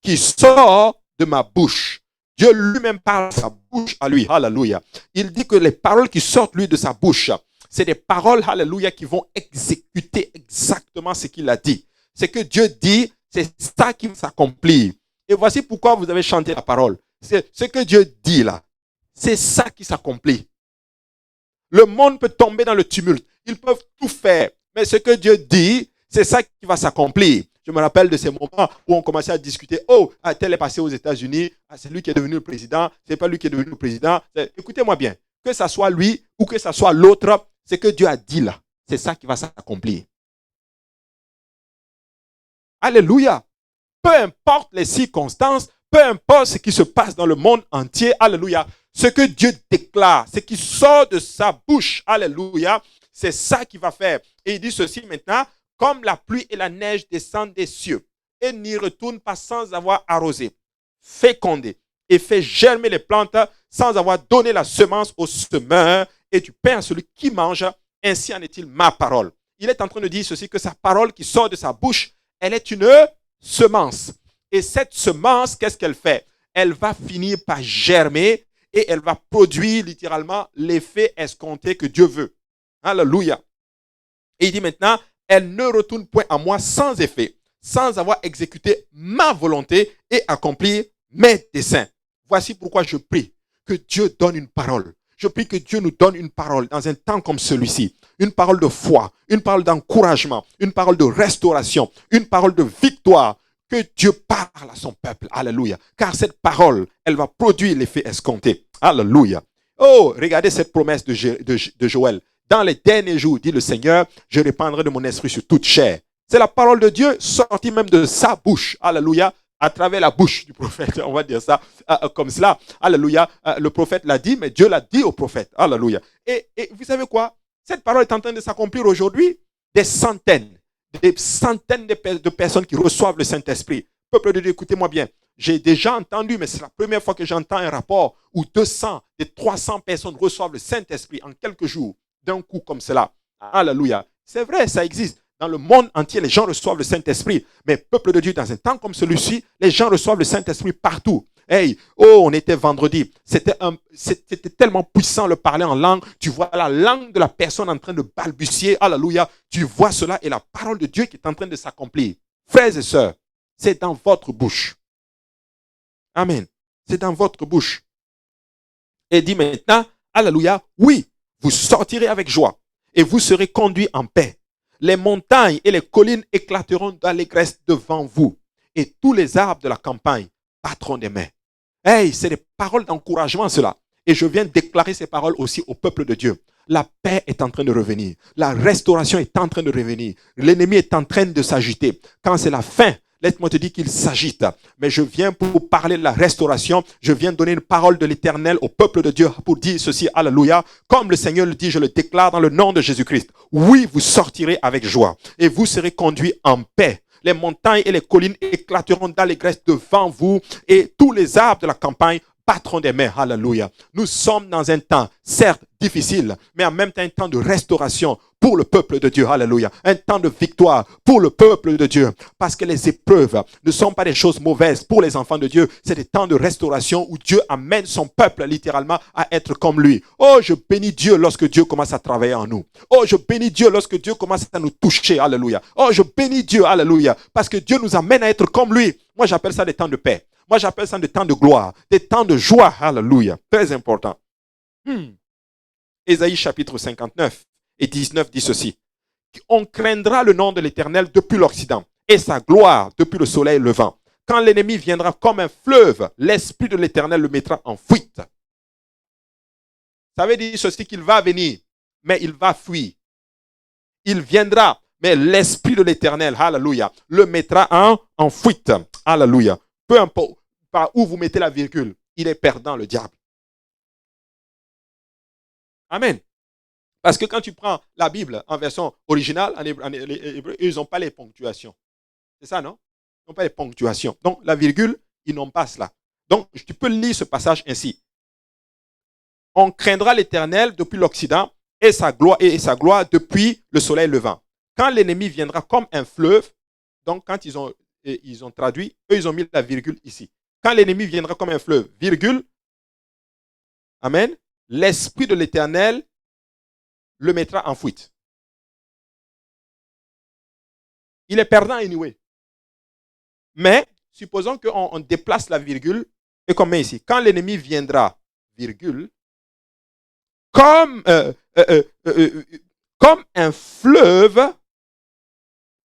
qui sort de ma bouche. Dieu lui-même parle de sa bouche à lui. Alléluia. Il dit que les paroles qui sortent lui de sa bouche, c'est des paroles, alléluia, qui vont exécuter exactement ce qu'il a dit. C'est que Dieu dit, c'est ça qui va s'accomplir. Et voici pourquoi vous avez chanté la parole. C'est ce que Dieu dit là. C'est ça qui s'accomplit. Le monde peut tomber dans le tumulte. Ils peuvent tout faire. Mais ce que Dieu dit, c'est ça qui va s'accomplir. Je me rappelle de ces moments où on commençait à discuter. Oh, tel est passé aux États-Unis. C'est lui qui est devenu le président. C'est pas lui qui est devenu le président. Écoutez-moi bien. Que ça soit lui ou que ça soit l'autre, ce que Dieu a dit là, c'est ça qui va s'accomplir. Alléluia. Peu importe les circonstances, peu importe ce qui se passe dans le monde entier. Alléluia. Ce que Dieu déclare, ce qui sort de sa bouche. Alléluia. C'est ça qu'il va faire. Et il dit ceci maintenant. Comme la pluie et la neige descendent des cieux et n'y retournent pas sans avoir arrosé, fécondé et fait germer les plantes sans avoir donné la semence au semeur et du pain à celui qui mange, ainsi en est-il ma parole. Il est en train de dire ceci, que sa parole qui sort de sa bouche, elle est une semence. Et cette semence, qu'est-ce qu'elle fait? Elle va finir par germer et elle va produire littéralement l'effet escompté que Dieu veut. Alléluia. Et il dit maintenant, elle ne retourne point à moi sans effet, sans avoir exécuté ma volonté et accompli mes desseins. Voici pourquoi je prie que Dieu donne une parole. Je prie que Dieu nous donne une parole dans un temps comme celui-ci. Une parole de foi, une parole d'encouragement, une parole de restauration, une parole de victoire. Que Dieu parle à son peuple. Alléluia. Car cette parole, elle va produire l'effet escompté. Alléluia. Oh, regardez cette promesse de Joël. Dans les derniers jours, dit le Seigneur, je répandrai de mon esprit sur toute chair. C'est la parole de Dieu sortie même de sa bouche. Alléluia. À travers la bouche du prophète, on va dire ça comme cela. Alléluia. Le prophète l'a dit, mais Dieu l'a dit au prophète. Alléluia. Et vous savez quoi? Cette parole est en train de s'accomplir aujourd'hui. Des centaines de personnes qui reçoivent le Saint-Esprit. Peuple de Dieu, écoutez-moi bien. J'ai déjà entendu, mais c'est la première fois que j'entends un rapport où 200, 300 personnes reçoivent le Saint-Esprit en quelques jours, d'un coup comme cela. Alléluia. C'est vrai, ça existe. Dans le monde entier, les gens reçoivent le Saint-Esprit. Mais peuple de Dieu, dans un temps comme celui-ci, les gens reçoivent le Saint-Esprit partout. Hey, oh, on était vendredi. C'était tellement puissant le parler en langue. Tu vois la langue de la personne en train de balbutier. Alléluia. Tu vois cela et la parole de Dieu qui est en train de s'accomplir. Frères et sœurs, c'est dans votre bouche. Amen. C'est dans votre bouche. Et dit maintenant, alléluia, oui, vous sortirez avec joie et vous serez conduits en paix. Les montagnes et les collines éclateront d'allégresse devant vous et tous les arbres de la campagne battront des mains. Hey, c'est des paroles d'encouragement cela. Et je viens déclarer ces paroles aussi au peuple de Dieu. La paix est en train de revenir. La restauration est en train de revenir. L'ennemi est en train de s'agiter. Quand c'est la fin, laisse-moi te dire qu'il s'agite. Mais je viens pour parler de la restauration. Je viens donner une parole de l'Éternel au peuple de Dieu pour dire ceci. Alléluia. Comme le Seigneur le dit, je le déclare dans le nom de Jésus-Christ. Oui, vous sortirez avec joie et vous serez conduits en paix. Les montagnes et les collines éclateront d'allégresse devant vous et tous les arbres de la campagne battront des mains. Alléluia. Nous sommes dans un temps, certes difficile, mais en même temps un temps de restauration pour le peuple de Dieu. Alléluia. Un temps de victoire pour le peuple de Dieu. Parce que les épreuves ne sont pas des choses mauvaises pour les enfants de Dieu. C'est des temps de restauration où Dieu amène son peuple littéralement à être comme lui. Oh, je bénis Dieu lorsque Dieu commence à travailler en nous. Oh, je bénis Dieu lorsque Dieu commence à nous toucher. Alléluia. Oh, je bénis Dieu. Alléluia. Parce que Dieu nous amène à être comme lui. Moi, j'appelle ça des temps de paix. Moi, j'appelle ça des temps de gloire, des temps de joie. Alléluia. Très important. Ésaïe chapitre 59 et 19 dit ceci. On craindra le nom de l'Éternel depuis l'Occident et sa gloire depuis le soleil levant. Quand l'ennemi viendra comme un fleuve, l'Esprit de l'Éternel le mettra en fuite. Ça veut dire ceci qu'il va venir, mais il va fuir. Il viendra, mais l'Esprit de l'Éternel, alléluia, le mettra en fuite. Alléluia. Peu importe par où vous mettez la virgule, il est perdant, le diable. Amen. Parce que quand tu prends la Bible en version originale, en hébreu, ils n'ont pas les ponctuations. C'est ça, non? Ils n'ont pas les ponctuations. Donc, la virgule, ils n'ont pas cela. Donc, tu peux lire ce passage ainsi. On craindra l'Éternel depuis l'Occident et sa gloire depuis le soleil levant. Quand l'ennemi viendra comme un fleuve, donc quand ils ont traduit, eux, ils ont mis la virgule ici. Quand l'ennemi viendra comme un fleuve, virgule, amen, l'Esprit de l'Éternel le mettra en fuite. Il est perdant anyway. Mais, supposons qu'on déplace la virgule et qu'on met ici. Quand l'ennemi viendra, virgule, comme un fleuve,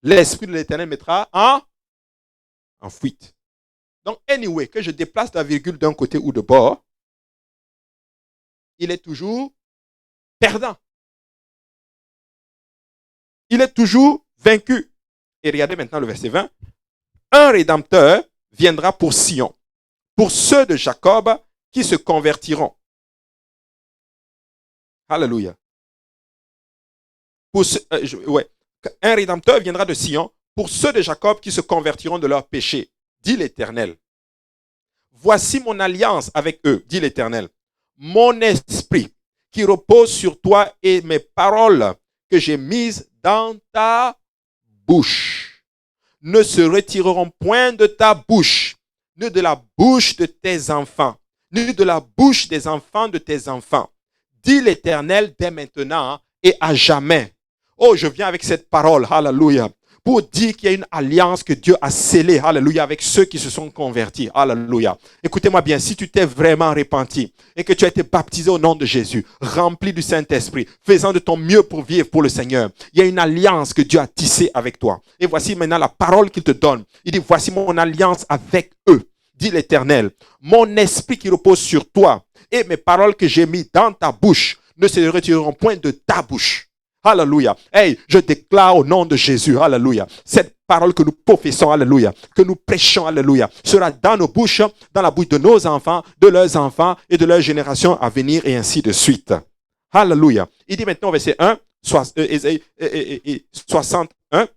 l'Esprit de l'Éternel mettra en fuite. Donc, anyway, que je déplace la virgule d'un côté ou de bord, il est toujours perdant. Il est toujours vaincu. Et regardez maintenant le verset 20. Un rédempteur viendra pour Sion, pour ceux de Jacob qui se convertiront. Alléluia. Un rédempteur viendra de Sion pour ceux de Jacob qui se convertiront de leurs péchés, dit l'Éternel. Voici mon alliance avec eux, dit l'Éternel. Mon esprit qui repose sur toi et mes paroles que j'ai mises dans ta bouche ne se retireront point de ta bouche, ni de la bouche de tes enfants, ni de la bouche des enfants de tes enfants. Dit l'Éternel dès maintenant et à jamais. Oh, je viens avec cette parole, hallelujah, pour dire qu'il y a une alliance que Dieu a scellée, hallelujah, avec ceux qui se sont convertis, hallelujah. Écoutez-moi bien, si tu t'es vraiment repenti et que tu as été baptisé au nom de Jésus, rempli du Saint-Esprit, faisant de ton mieux pour vivre pour le Seigneur, il y a une alliance que Dieu a tissée avec toi. Et voici maintenant la parole qu'il te donne. Il dit, voici mon alliance avec eux, dit l'Éternel. Mon esprit qui repose sur toi et mes paroles que j'ai mis dans ta bouche ne se retireront point de ta bouche. Alléluia. Hey, je déclare au nom de Jésus, alléluia, cette parole que nous professons, alléluia, que nous prêchons, alléluia, sera dans nos bouches, dans la bouche de nos enfants, de leurs enfants et de leurs générations à venir et ainsi de suite. Alléluia. Il dit maintenant au verset 1, 61,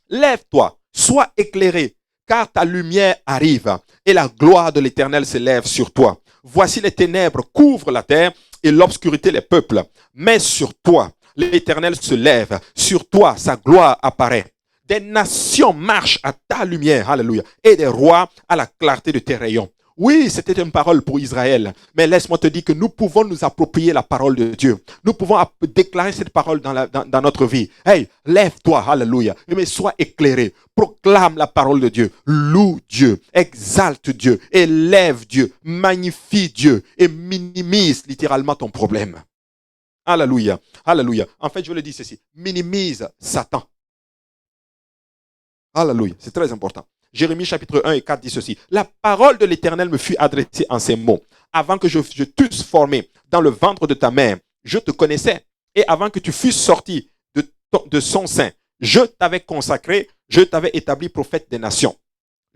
lève-toi, sois éclairé, car ta lumière arrive et la gloire de l'Éternel se lève sur toi. Voici les ténèbres couvrent la terre et l'obscurité les peuples, mais sur toi, l'Éternel se lève, sur toi sa gloire apparaît. Des nations marchent à ta lumière, alléluia, et des rois à la clarté de tes rayons. Oui, c'était une parole pour Israël, mais laisse-moi te dire que nous pouvons nous approprier la parole de Dieu. Nous pouvons déclarer cette parole dans notre vie. Hey, lève-toi, alléluia, mais sois éclairé. Proclame la parole de Dieu. Loue Dieu, exalte Dieu, élève Dieu, magnifie Dieu et minimise littéralement ton problème. Alléluia, alléluia. En fait, je le dis ceci, minimise Satan. Alléluia, c'est très important. Jérémie chapitre 1 et 4 dit ceci. La parole de l'Éternel me fut adressée en ces mots. Avant que je t'eusse formé dans le ventre de ta mère, je te connaissais. Et avant que tu fusses sorti de son sein, je t'avais consacré, je t'avais établi prophète des nations.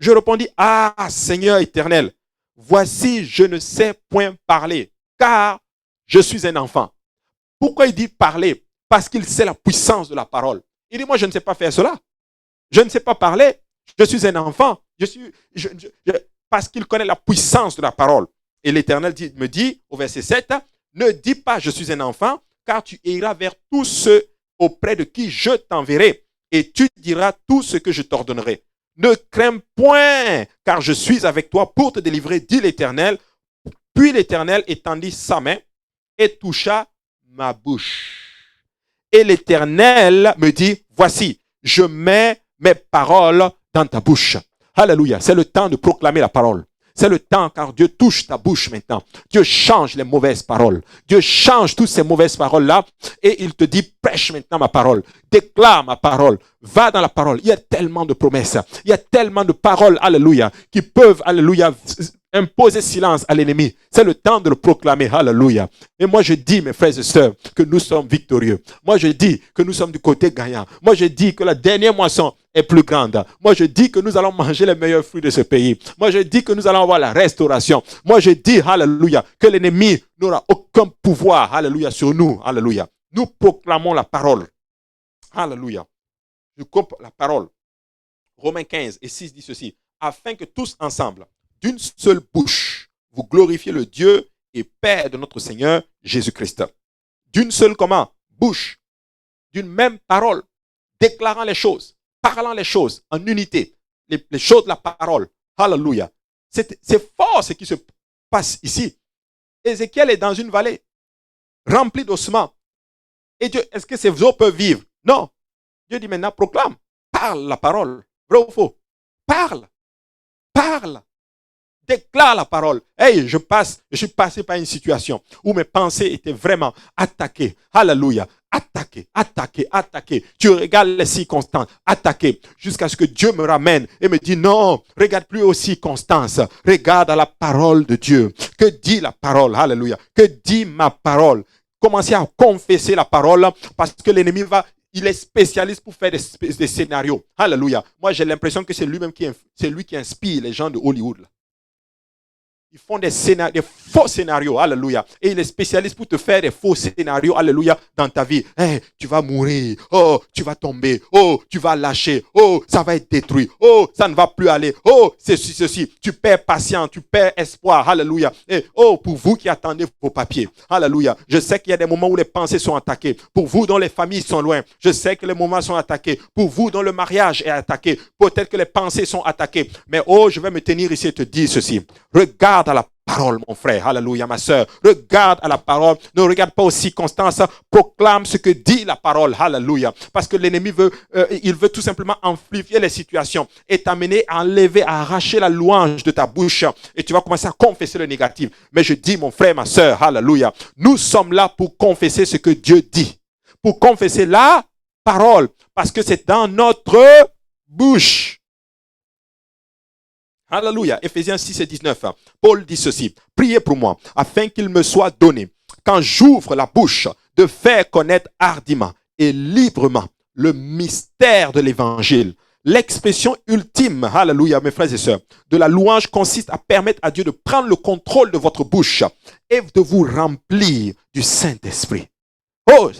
Je répondis, ah Seigneur éternel, voici je ne sais point parler, car je suis un enfant. Pourquoi il dit parler? Parce qu'il sait la puissance de la parole. Il dit, moi, je ne sais pas faire cela. Je ne sais pas parler. Je suis un enfant. Parce qu'il connaît la puissance de la parole. Et l'Éternel me dit, au verset 7, ne dis pas, je suis un enfant, car tu iras vers tous ceux auprès de qui je t'enverrai, et tu diras tout ce que je t'ordonnerai. Ne crains point, car je suis avec toi pour te délivrer, dit l'Éternel. Puis l'Éternel étendit sa main et toucha ma bouche. Et l'Éternel me dit, voici, je mets mes paroles dans ta bouche. Alléluia, c'est le temps de proclamer la parole. C'est le temps car Dieu touche ta bouche maintenant. Dieu change les mauvaises paroles. Dieu change toutes ces mauvaises paroles-là et il te dit, prêche maintenant ma parole. Déclare ma parole. Va dans la parole. Il y a tellement de promesses. Il y a tellement de paroles, alléluia, qui peuvent, alléluia, imposer silence à l'ennemi. C'est le temps de le proclamer, alléluia. Et moi je dis, mes frères et sœurs, que nous sommes victorieux. Moi je dis que nous sommes du côté gagnant. Moi je dis que la dernière moisson est plus grande. Moi je dis que nous allons manger les meilleurs fruits de ce pays. Moi je dis que nous allons avoir la restauration. Moi je dis, alléluia, que l'ennemi n'aura aucun pouvoir, alléluia, sur nous, alléluia. Nous proclamons la parole. Alléluia. Je coupe la parole. Romains 15 et 6 dit ceci. Afin que tous ensemble, d'une seule bouche, vous glorifiez le Dieu et Père de notre Seigneur Jésus-Christ. D'une seule comment? Bouche. D'une même parole. Déclarant les choses. Parlant les choses en unité. Les choses de la parole. Alléluia. C'est fort ce qui se passe ici. Ézéchiel est dans une vallée remplie d'ossements. Et Dieu, est-ce que ces eaux peuvent vivre? Non. Dieu dit maintenant, proclame. Parle la parole. Vrai ou faux? Parle. Parle. Déclare la parole. Hey, je suis passé par une situation où mes pensées étaient vraiment attaquées. Alléluia. Attaquées. Tu regardes les circonstances. Attaquées. Jusqu'à ce que Dieu me ramène et me dit non, regarde plus aux circonstances. Regarde à la parole de Dieu. Que dit la parole? Alléluia. Que dit ma parole? Commencez à confesser la parole parce que l'ennemi il est spécialiste pour faire des scénarios. Alléluia. Moi, j'ai l'impression que c'est lui qui inspire les gens de Hollywood. Là. Ils font des faux scénarios, alléluia. Et il est spécialiste pour te faire des faux scénarios, alléluia, dans ta vie. Hey, tu vas mourir. Oh, tu vas tomber. Oh, tu vas lâcher. Oh, ça va être détruit. Oh, ça ne va plus aller. Oh, ceci. Tu perds patience, tu perds espoir, alléluia. Et oh, pour vous qui attendez vos papiers, alléluia. Je sais qu'il y a des moments où les pensées sont attaquées. Pour vous dont les familles sont loin, je sais que les moments sont attaqués. Pour vous dont le mariage est attaqué, peut-être que les pensées sont attaquées. Mais oh, je vais me tenir ici et te dire ceci. Regarde à la parole, mon frère. Alléluia, ma soeur. Regarde à la parole. Ne regarde pas aux circonstances. Proclame ce que dit la parole. Alléluia. Parce que l'ennemi il veut tout simplement amplifier les situations et t'amener à enlever, à arracher la louange de ta bouche. Et tu vas commencer à confesser le négatif. Mais je dis, mon frère, ma soeur, alléluia. Nous sommes là pour confesser ce que Dieu dit. Pour confesser la parole. Parce que c'est dans notre bouche. Alléluia. Éphésiens 6 et 19. Paul dit ceci. Priez pour moi, afin qu'il me soit donné, quand j'ouvre la bouche, de faire connaître hardiment et librement le mystère de l'évangile. L'expression ultime, alléluia, mes frères et sœurs, de la louange consiste à permettre à Dieu de prendre le contrôle de votre bouche et de vous remplir du Saint-Esprit. Oh,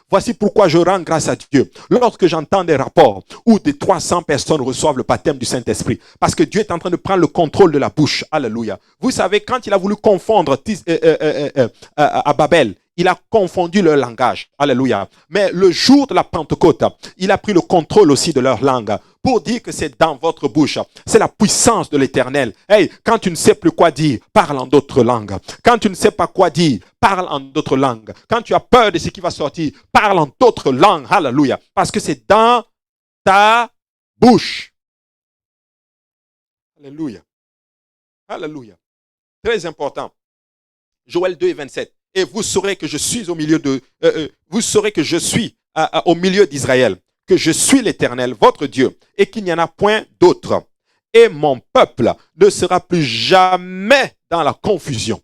voici pourquoi je rends grâce à Dieu lorsque j'entends des rapports où des 300 personnes reçoivent le baptême du Saint-Esprit. Parce que Dieu est en train de prendre le contrôle de la bouche. Alléluia. Vous savez, quand il a voulu confondre à Babel, il a confondu leur langage. Alléluia. Mais le jour de la Pentecôte, il a pris le contrôle aussi de leur langue pour dire que c'est dans votre bouche. C'est la puissance de l'Éternel. Hey, quand tu ne sais plus quoi dire, parle en d'autres langues. Quand tu ne sais pas quoi dire, parle en d'autres langues. Quand tu as peur de ce qui va sortir, parle en d'autres langues. Alléluia. Parce que c'est dans ta bouche. Alléluia. Alléluia. Très important. Joël 2 et 27. Et vous saurez que je suis au milieu au milieu d'Israël, que je suis l'Éternel, votre Dieu, et qu'il n'y en a point d'autre. Et mon peuple ne sera plus jamais dans la confusion.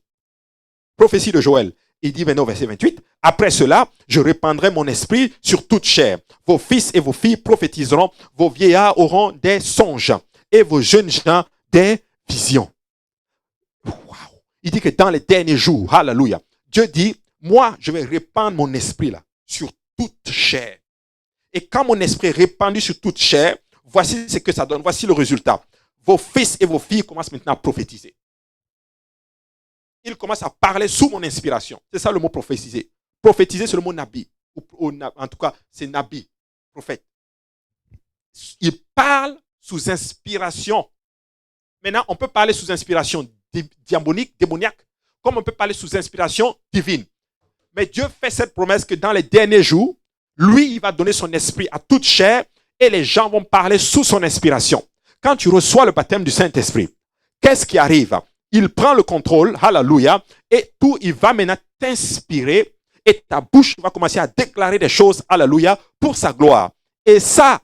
Prophétie de Joël. Il dit maintenant, verset 28, après cela, je répandrai mon esprit sur toute chair. Vos fils et vos filles prophétiseront, vos vieillards auront des songes, et vos jeunes gens des visions. Wow. Il dit que dans les derniers jours, alléluia, Dieu dit, moi, je vais répandre mon esprit là, sur toute chair. Et quand mon esprit est répandu sur toute chair, voici ce que ça donne, voici le résultat. Vos fils et vos filles commencent maintenant à prophétiser. Ils commencent à parler sous mon inspiration. C'est ça le mot prophétiser. Prophétiser, c'est le mot nabi. En tout cas, c'est nabi, prophète. Ils parlent sous inspiration. Maintenant, on peut parler sous inspiration démoniaque, comme on peut parler sous inspiration divine. Mais Dieu fait cette promesse que dans les derniers jours, lui, il va donner son esprit à toute chair et les gens vont parler sous son inspiration. Quand tu reçois le baptême du Saint-Esprit, qu'est-ce qui arrive? Il prend le contrôle, alléluia, et tout, il va maintenant t'inspirer et ta bouche va commencer à déclarer des choses, alléluia, pour sa gloire. Et ça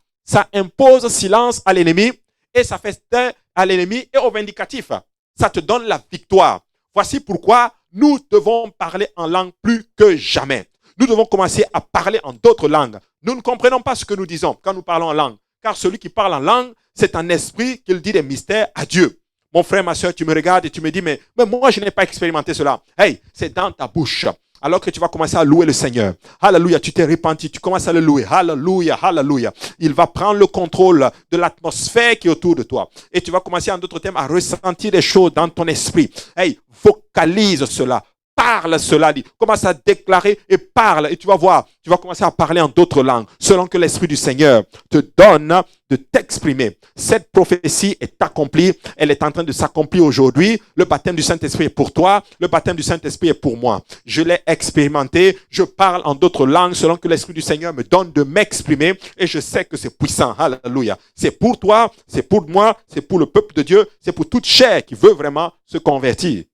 impose silence à l'ennemi et ça fait taire à l'ennemi et au vindicatif. Ça te donne la victoire. Voici pourquoi nous devons parler en langue plus que jamais. Nous devons commencer à parler en d'autres langues. Nous ne comprenons pas ce que nous disons quand nous parlons en langue. Car celui qui parle en langue, c'est un esprit qu'il dit des mystères à Dieu. Mon frère, ma soeur, tu me regardes et tu me dis, mais moi, je n'ai pas expérimenté cela. Hey, c'est dans ta bouche. Alors que tu vas commencer à louer le Seigneur. Alléluia, tu t'es repenti, tu commences à le louer. Alléluia, alléluia. Il va prendre le contrôle de l'atmosphère qui est autour de toi. Et tu vas commencer en d'autres termes à ressentir des choses dans ton esprit. Hey, vocalise cela. Parle cela, dit. Commence à déclarer et parle. Et tu vas voir, tu vas commencer à parler en d'autres langues, selon que l'Esprit du Seigneur te donne de t'exprimer. Cette prophétie est accomplie. Elle est en train de s'accomplir aujourd'hui. Le baptême du Saint-Esprit est pour toi. Le baptême du Saint-Esprit est pour moi. Je l'ai expérimenté. Je parle en d'autres langues, selon que l'Esprit du Seigneur me donne de m'exprimer. Et je sais que c'est puissant. Alléluia. C'est pour toi, c'est pour moi, c'est pour le peuple de Dieu, c'est pour toute chair qui veut vraiment se convertir.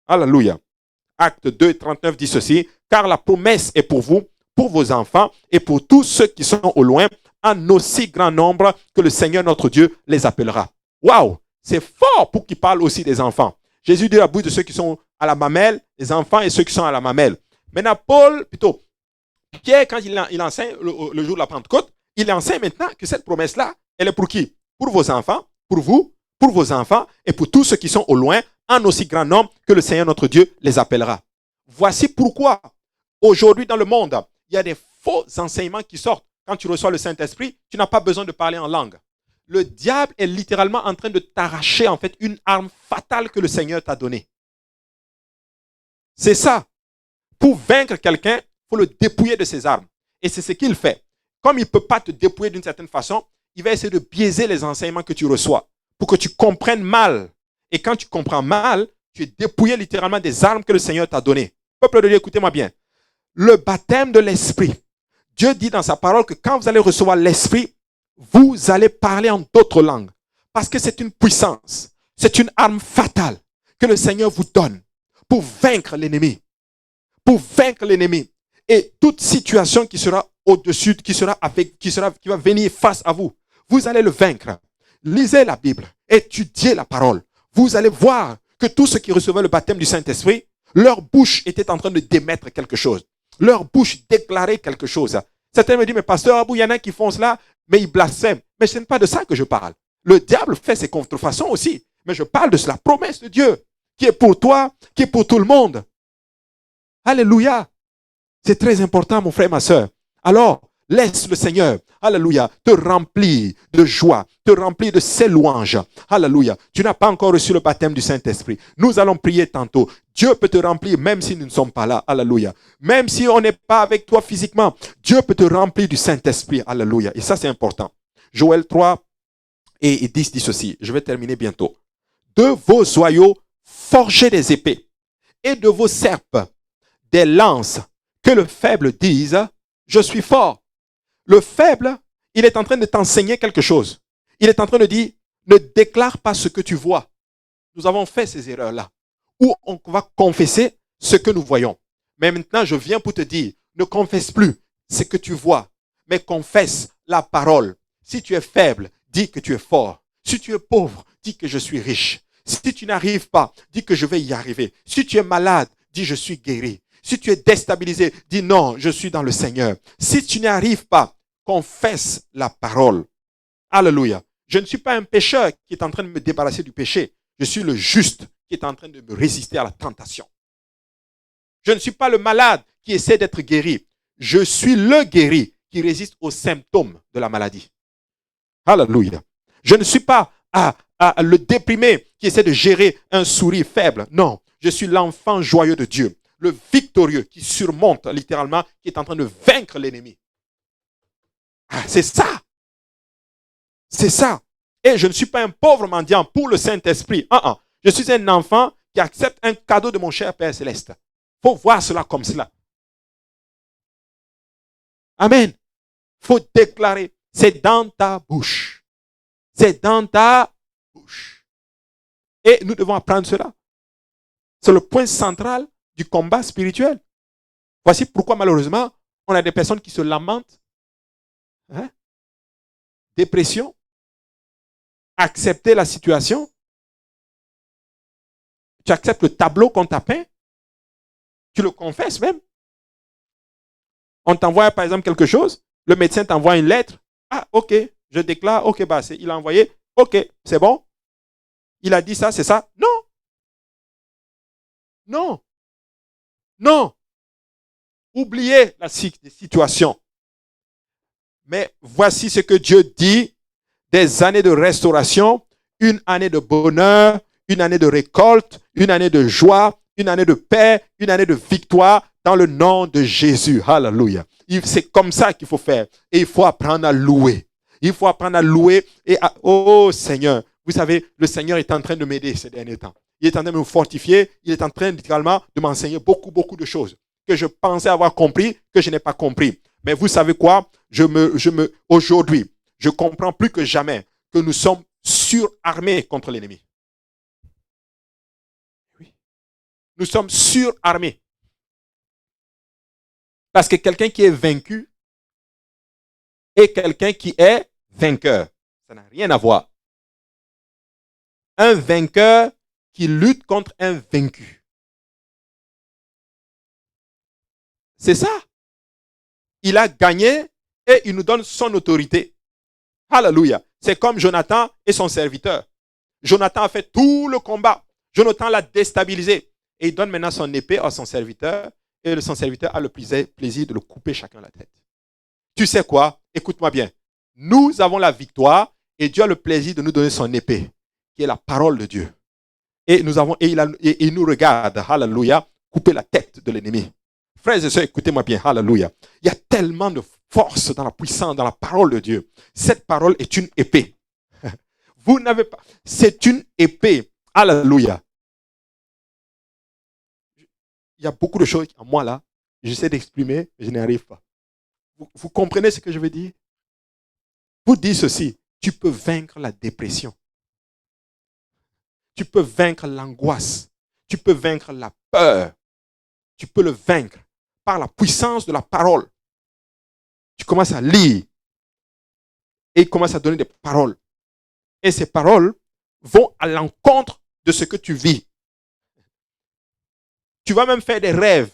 Alléluia. Acte 2, 39 dit ceci, car la promesse est pour vous, pour vos enfants et pour tous ceux qui sont au loin, en aussi grand nombre que le Seigneur notre Dieu les appellera. Waouh, c'est fort pour qu'il parle aussi des enfants. Jésus dit à bout de ceux qui sont à la mamelle, les enfants et ceux qui sont à la mamelle. Maintenant, Pierre, quand il enseigne le jour de la Pentecôte, il enseigne maintenant que cette promesse-là, elle est pour qui? Pour vos enfants, pour vous, pour vos enfants et pour tous ceux qui sont au loin, en aussi grand nombre que le Seigneur notre Dieu les appellera. Voici pourquoi, aujourd'hui dans le monde, il y a des faux enseignements qui sortent. Quand tu reçois le Saint-Esprit, tu n'as pas besoin de parler en langue. Le diable est littéralement en train de t'arracher en fait une arme fatale que le Seigneur t'a donnée. C'est ça. Pour vaincre quelqu'un, il faut le dépouiller de ses armes. Et c'est ce qu'il fait. Comme il ne peut pas te dépouiller d'une certaine façon, il va essayer de biaiser les enseignements que tu reçois pour que tu comprennes mal. Et quand tu comprends mal, tu es dépouillé littéralement des armes que le Seigneur t'a données. Peuple de Dieu, écoutez-moi bien. Le baptême de l'Esprit. Dieu dit dans sa parole que quand vous allez recevoir l'Esprit, vous allez parler en d'autres langues. Parce que c'est une puissance. C'est une arme fatale que le Seigneur vous donne pour vaincre l'ennemi. Pour vaincre l'ennemi. Et toute situation qui sera au-dessus, qui va venir face à vous, vous allez le vaincre. Lisez la Bible, étudiez la parole. Vous allez voir que tous ceux qui recevaient le baptême du Saint-Esprit, leur bouche était en train de démettre quelque chose. Leur bouche déclarait quelque chose. Certains me disent, mais pasteur Abou, il y en a qui font cela, mais ils blasphèment. Mais ce n'est pas de ça que je parle. Le diable fait ses contrefaçons aussi. Mais je parle de la promesse de Dieu, qui est pour toi, qui est pour tout le monde. Alléluia. C'est très important, mon frère, ma soeur. Alors, laisse le Seigneur, alléluia, te remplir de joie, te remplir de ses louanges. Alléluia. Tu n'as pas encore reçu le baptême du Saint-Esprit. Nous allons prier tantôt. Dieu peut te remplir même si nous ne sommes pas là. Alléluia. Même si on n'est pas avec toi physiquement, Dieu peut te remplir du Saint-Esprit. Alléluia. Et ça, c'est important. Joël 3 et 10 dit ceci. Je vais terminer bientôt. De vos joyaux, forgez des épées, et de vos serpes, des lances, que le faible dise, je suis fort. Le faible, il est en train de t'enseigner quelque chose. Il est en train de dire, ne déclare pas ce que tu vois. Nous avons fait ces erreurs-là, où on va confesser ce que nous voyons. Mais maintenant, je viens pour te dire, ne confesse plus ce que tu vois, mais confesse la parole. Si tu es faible, dis que tu es fort. Si tu es pauvre, dis que je suis riche. Si tu n'arrives pas, dis que je vais y arriver. Si tu es malade, dis je suis guéri. Si tu es déstabilisé, dis non, je suis dans le Seigneur. Si tu n'y arrives pas, confesse la parole. Alléluia. Je ne suis pas un pécheur qui est en train de me débarrasser du péché. Je suis le juste qui est en train de me résister à la tentation. Je ne suis pas le malade qui essaie d'être guéri. Je suis le guéri qui résiste aux symptômes de la maladie. Alléluia. Je ne suis pas le déprimé qui essaie de gérer un sourire faible. Non, je suis l'enfant joyeux de Dieu. Le victorieux qui surmonte littéralement, qui est en train de vaincre l'ennemi. Ah, c'est ça. C'est ça. Et je ne suis pas un pauvre mendiant pour le Saint-Esprit. Je suis un enfant qui accepte un cadeau de mon cher Père Céleste. Il faut voir cela comme cela. Amen. Il faut déclarer, c'est dans ta bouche. C'est dans ta bouche. Et nous devons apprendre cela. C'est le point central du combat spirituel. Voici pourquoi malheureusement, on a des personnes qui se lamentent. Dépression. Accepter la situation. Tu acceptes le tableau qu'on t'a peint. Tu le confesses même. On t'envoie par exemple quelque chose. Le médecin t'envoie une lettre. Ah, ok, je déclare. Ok, il a envoyé. Ok, c'est bon. Il a dit ça, c'est ça. Non. Non. Non. Oubliez la situation. Mais voici ce que Dieu dit. Des années de restauration, une année de bonheur, une année de récolte, une année de joie, une année de paix, une année de victoire dans le nom de Jésus. Alléluia. C'est comme ça qu'il faut faire. Et il faut apprendre à louer. Il faut apprendre à louer. Oh Seigneur, vous savez, le Seigneur est en train de m'aider ces derniers temps. Il est en train de me fortifier. Il est en train littéralement de m'enseigner beaucoup, beaucoup de choses que je pensais avoir compris, que je n'ai pas compris. Mais vous savez quoi? Aujourd'hui, je comprends plus que jamais que nous sommes surarmés contre l'ennemi. Oui. Nous sommes surarmés. Parce que quelqu'un qui est vaincu et quelqu'un qui est vainqueur, ça n'a rien à voir. Un vainqueur qui lutte contre un vaincu. C'est ça. Il a gagné et il nous donne son autorité. Alléluia. C'est comme Jonathan et son serviteur. Jonathan a fait tout le combat. Jonathan l'a déstabilisé. Et il donne maintenant son épée à son serviteur. Et son serviteur a le plaisir de le couper chacun la tête. Tu sais quoi? Écoute-moi bien. Nous avons la victoire et Dieu a le plaisir de nous donner son épée, qui est la parole de Dieu. Et il nous regarde, alléluia, couper la tête de l'ennemi. Frères et sœurs, écoutez-moi bien, alléluia. Il y a tellement de force dans la puissance, dans la parole de Dieu. Cette parole est une épée. Vous n'avez pas... C'est une épée. Alléluia. Il y a beaucoup de choses en moi là. J'essaie d'exprimer, mais je n'y arrive pas. Vous comprenez ce que je veux dire? Vous dites ceci. Tu peux vaincre la dépression. Tu peux vaincre l'angoisse. Tu peux vaincre la peur. Tu peux le vaincre par la puissance de la parole. Tu commences à lire et il commence à donner des paroles. Et ces paroles vont à l'encontre de ce que tu vis. Tu vas même faire des rêves.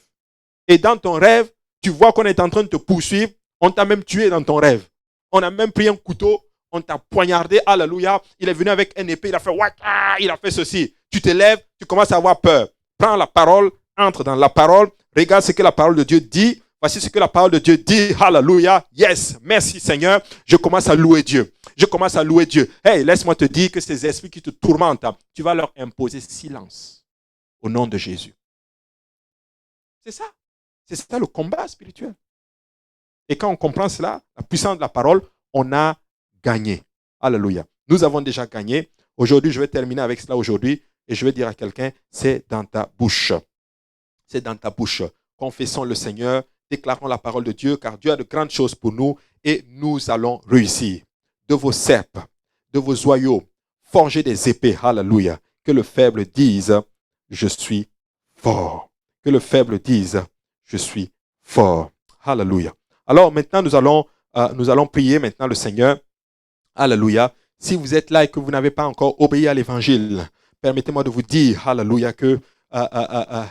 Et dans ton rêve, tu vois qu'on est en train de te poursuivre. On t'a même tué dans ton rêve. On a même pris un couteau. On t'a poignardé. Alléluia. Il est venu avec un épée. Il a fait waka. Il a fait ceci. Tu te lèves. Tu commences à avoir peur. Prends la parole. Entre dans la parole. Regarde ce que la parole de Dieu dit. Voici ce que la parole de Dieu dit. Alléluia. Yes. Merci Seigneur. Je commence à louer Dieu. Je commence à louer Dieu. Hey, laisse-moi te dire que ces esprits qui te tourmentent, tu vas leur imposer silence. Au nom de Jésus. C'est ça. C'est ça le combat spirituel. Et quand on comprend cela, la puissance de la parole, on a gagné. Alléluia. Nous avons déjà gagné. Aujourd'hui, je vais terminer avec cela aujourd'hui. Et je vais dire à quelqu'un, c'est dans ta bouche. C'est dans ta bouche. Confessons le Seigneur. Déclarons la parole de Dieu, car Dieu a de grandes choses pour nous et nous allons réussir. De vos serpes, de vos joyaux, forgez des épées. Alléluia. Que le faible dise, je suis fort. Que le faible dise, je suis fort. Alléluia. Alors maintenant, nous allons prier maintenant le Seigneur. Alléluia. Si vous êtes là et que vous n'avez pas encore obéi à l'évangile, permettez-moi de vous dire, alléluia, que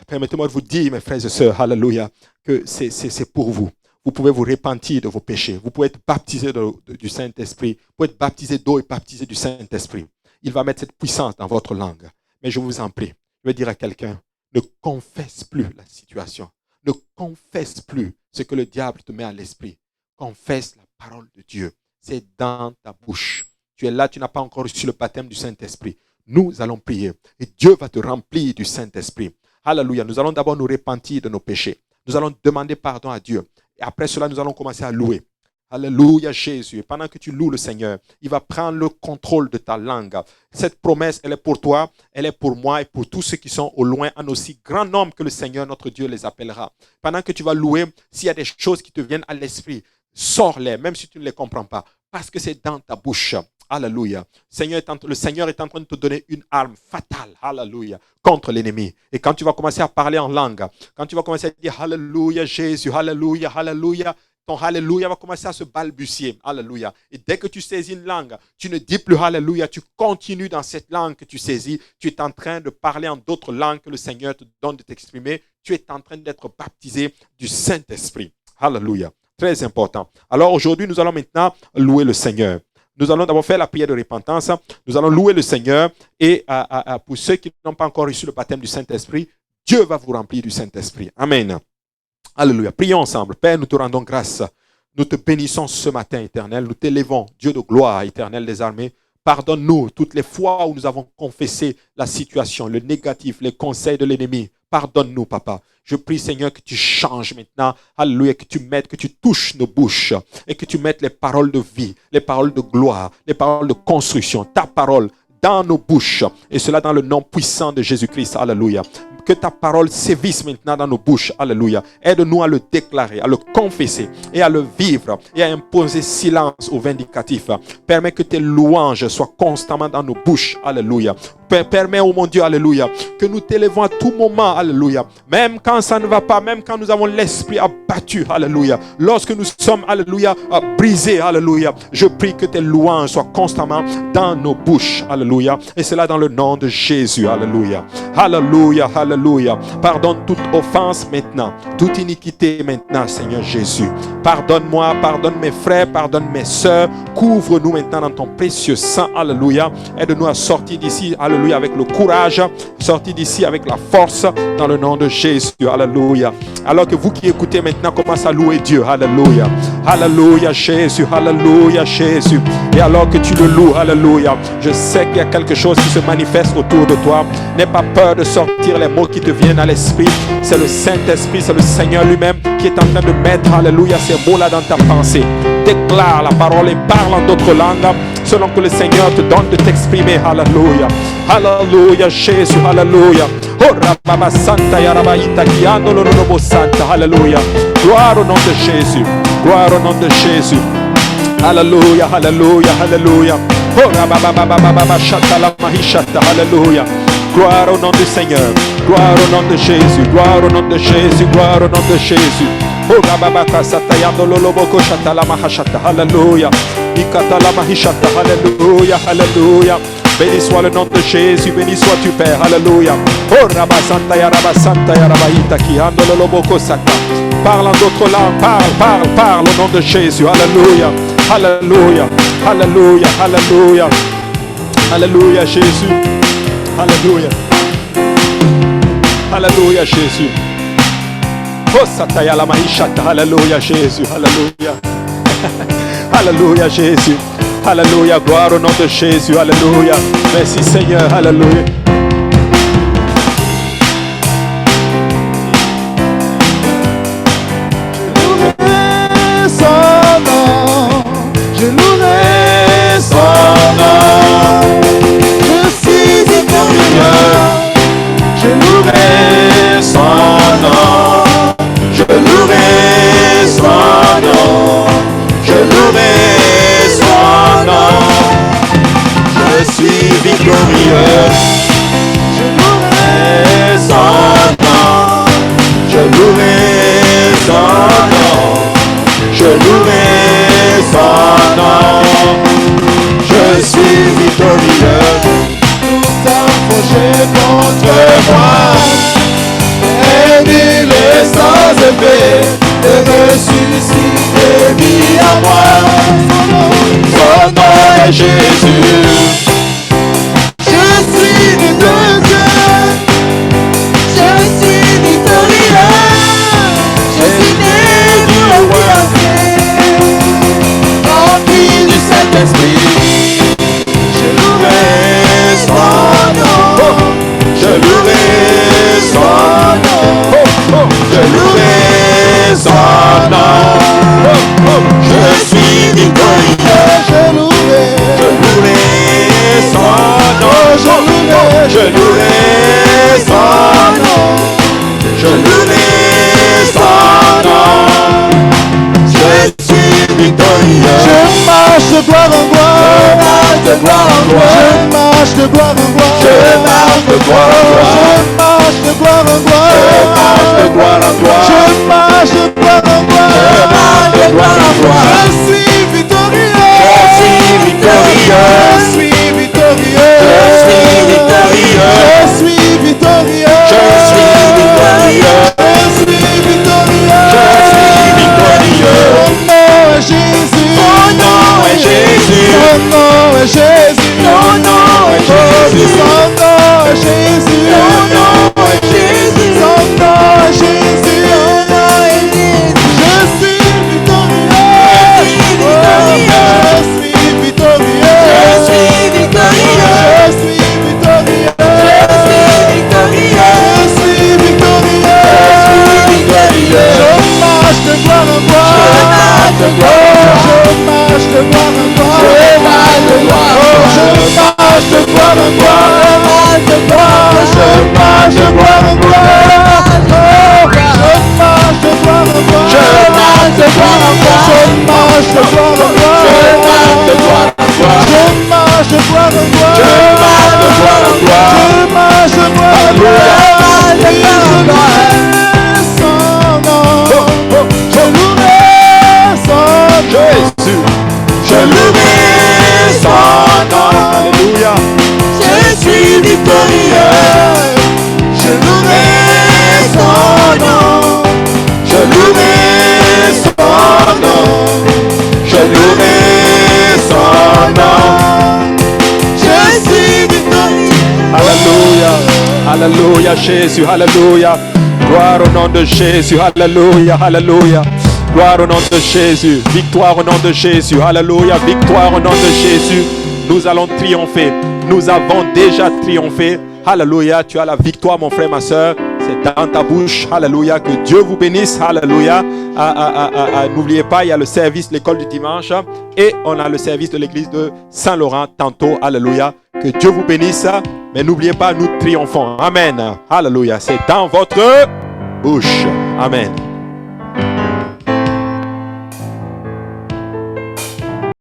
permettez-moi de vous dire, mes frères et sœurs, alléluia, que c'est pour vous. Vous pouvez vous repentir de vos péchés. Vous pouvez être baptisé du Saint-Esprit. Vous pouvez être baptisé d'eau et baptisé du Saint-Esprit. Il va mettre cette puissance dans votre langue. Mais je vous en prie, je vais dire à quelqu'un, ne confesse plus la situation. Ne confesse plus ce que le diable te met à l'esprit. Confesse la parole de Dieu. C'est dans ta bouche. Tu es là, tu n'as pas encore reçu le baptême du Saint-Esprit. Nous allons prier et Dieu va te remplir du Saint-Esprit. Alléluia. Nous allons d'abord nous repentir de nos péchés. Nous allons demander pardon à Dieu. Et après cela, nous allons commencer à louer. Alléluia Jésus. Et pendant que tu loues le Seigneur, il va prendre le contrôle de ta langue. Cette promesse, elle est pour toi, elle est pour moi et pour tous ceux qui sont au loin, en aussi grand nombre que le Seigneur, notre Dieu, les appellera. Pendant que tu vas louer, s'il y a des choses qui te viennent à l'esprit, sors-les, même si tu ne les comprends pas, parce que c'est dans ta bouche. Alléluia. Le Seigneur est en train de te donner une arme fatale. Alléluia. Contre l'ennemi. Et quand tu vas commencer à parler en langue, quand tu vas commencer à dire Alléluia Jésus, Alléluia, Alléluia, ton Alléluia va commencer à se balbutier. Alléluia. Et dès que tu saisis une langue, tu ne dis plus Alléluia, tu continues dans cette langue que tu saisis. Tu es en train de parler en d'autres langues que le Seigneur te donne de t'exprimer. Tu es en train d'être baptisé du Saint-Esprit. Alléluia. Très important. Alors aujourd'hui, nous allons maintenant louer le Seigneur. Nous allons d'abord faire la prière de repentance. Nous allons louer le Seigneur. Et pour ceux qui n'ont pas encore reçu le baptême du Saint-Esprit, Dieu va vous remplir du Saint-Esprit. Amen. Alléluia. Prions ensemble. Père, nous te rendons grâce. Nous te bénissons ce matin, éternel. Nous t'élevons, Dieu de gloire, éternel des armées. Pardonne-nous toutes les fois où nous avons confessé la situation, le négatif, les conseils de l'ennemi. Pardonne-nous, Papa. Je prie, Seigneur, que tu changes maintenant. Alléluia, que tu touches nos bouches et que tu mettes les paroles de vie, les paroles de gloire, les paroles de construction, ta parole dans nos bouches. Et cela dans le nom puissant de Jésus-Christ. Alléluia. Que ta parole sévisse maintenant dans nos bouches. Alléluia. Aide-nous à le déclarer, à le confesser et à le vivre et à imposer silence aux vindicatifs. Permets que tes louanges soient constamment dans nos bouches. Alléluia. Permets, oh mon Dieu, alléluia, que nous t'élevons à tout moment, alléluia. Même quand ça ne va pas, même quand nous avons l'esprit abattu, alléluia. Lorsque nous sommes, alléluia, brisés, alléluia. Je prie que tes louanges soient constamment dans nos bouches, alléluia. Et cela dans le nom de Jésus, alléluia. Alléluia, alléluia. Alléluia. Pardonne toute offense maintenant, toute iniquité maintenant, Seigneur Jésus. Pardonne-moi, pardonne mes frères, pardonne mes sœurs. Couvre-nous maintenant dans ton précieux sang. Alléluia. Aide-nous à sortir d'ici, alléluia, avec le courage. Sortir d'ici avec la force dans le nom de Jésus. Alléluia. Alors que vous qui écoutez maintenant, commencez à louer Dieu. Alléluia. Alléluia Jésus. Alléluia Jésus. Et alors que tu le loues, alléluia, je sais qu'il y a quelque chose qui se manifeste autour de toi. N'aie pas peur de sortir les mots qui te viennent à l'esprit. C'est le Saint-Esprit, c'est le Seigneur lui-même qui est en train de mettre, alléluia, ces mots-là dans ta pensée. Déclare la parole et parle en d'autres langues selon que le Seigneur te donne de t'exprimer. Alléluia. Alléluia Jésus. Alléluia. Oh Rababa Santa Yarabaïta Kiando Lorobo Santa. Alléluia. Gloire au nom de Jésus. Gloire au nom de Jésus. Alléluia. Alléluia. Alléluia. Oh Rababa Shata la Mahishata. Alléluia. Gloire au nom du Seigneur. Gloire au nom de Jésus. Gloire au nom de Jésus. Gloire au nom de Jésus. Oh Rababa Sata Yando Loloboko Shata la Mahashata. Alléluia. Ikata la Mahishata. Alléluia. Alléluia. Béni soit le nom de Jésus, béni sois-tu Père, alléluia. Oh Rabba Santa ya Rabba ki ando loboko sata. Parle en d'autres langues, parle au nom de Jésus, alléluia, alléluia, alléluia, alléluia, alléluia Jésus, alléluia, alléluia Jésus. Oh Sata ya la mahishata, alléluia Jésus, alléluia, alléluia Jésus. Alléluia, gloire au nom de Jésus, alléluia. Merci Seigneur, alléluia. Je louerai son nom, je suis victorieux. Je louerai son nom, je louerai son nom, je louerai. Je suis victorieux. Je louerai son nom. Je louerai son nom. Je louerai son nom. Je suis victorieux. Tout a forgé contre moi. Et nul est sans effet de ressusciter mis à moi. Son nom est Jésus. Je suis victorieux. Je suis victorieux. Je suis né du roi, rempli du Saint-Esprit. Je louerai son nom. Je louerai son nom. Je louerai son nom. Je suis victorieux. Je louerai son nom. Je louerai son nom. Je louerai son nom. Je suis victorieux. Je marche de gloire en gloire. Je marche de gloire en gloire. Je marche de gloire en gloire. Je marche de gloire en gloire. Je marche de gloire en gloire. Je marche de gloire en gloire. Je marche de gloire en gloire. Je marche de gloire en gloire. Je suis victorieux. Je suis victorieux. Je suis victorieux. Je suis victorieux. Je suis victorieux. Je suis victorieux. Je suis victorieux. Je suis victorieux. Mon nom est Jésus. Mon nom est Jésus. Mon nom est Jésus. Mon nom est Jésus. Son nom est Jésus. Mon nom est Jésus. Son nom est Jésus. Mon nom est Jésus. Je suis victorieux. Je suis victorieux. Je suis victorieux. Je suis victorieux. Je suis victorieux. Je suis victorieux. Je suis victorieux. Je marche de gloire en gloire. Je marche de gloire. Je marche de gloire en gloire. Je marche de gloire en gloire. Je marche de gloire en gloire. Je marche de gloire en gloire. Je marche de gloire en gloire. Je marche de gloire en gloire. Je marche de gloire en gloire. Je marche de gloire en gloire. Je marche de gloire en gloire. Je marche de gloire en gloire. Je louerai son nom. Je louerai son nom. Jésus. Je louerai son nom. Alléluia. Je suis victorieux. Je louerai Alléluia, Jésus, alléluia. Gloire au nom de Jésus, alléluia, alléluia. Gloire au nom de Jésus, victoire au nom de Jésus, alléluia, victoire au nom de Jésus. Nous allons triompher, nous avons déjà triomphé. Alléluia, tu as la victoire mon frère, ma soeur. C'est dans ta bouche, alléluia, que Dieu vous bénisse, alléluia. N'oubliez pas, il y a le service de l'école du dimanche et on a le service de l'église de Saint-Laurent tantôt, alléluia. Que Dieu vous bénisse, mais n'oubliez pas, nous triomphons. Amen, alléluia, c'est dans votre bouche. Amen.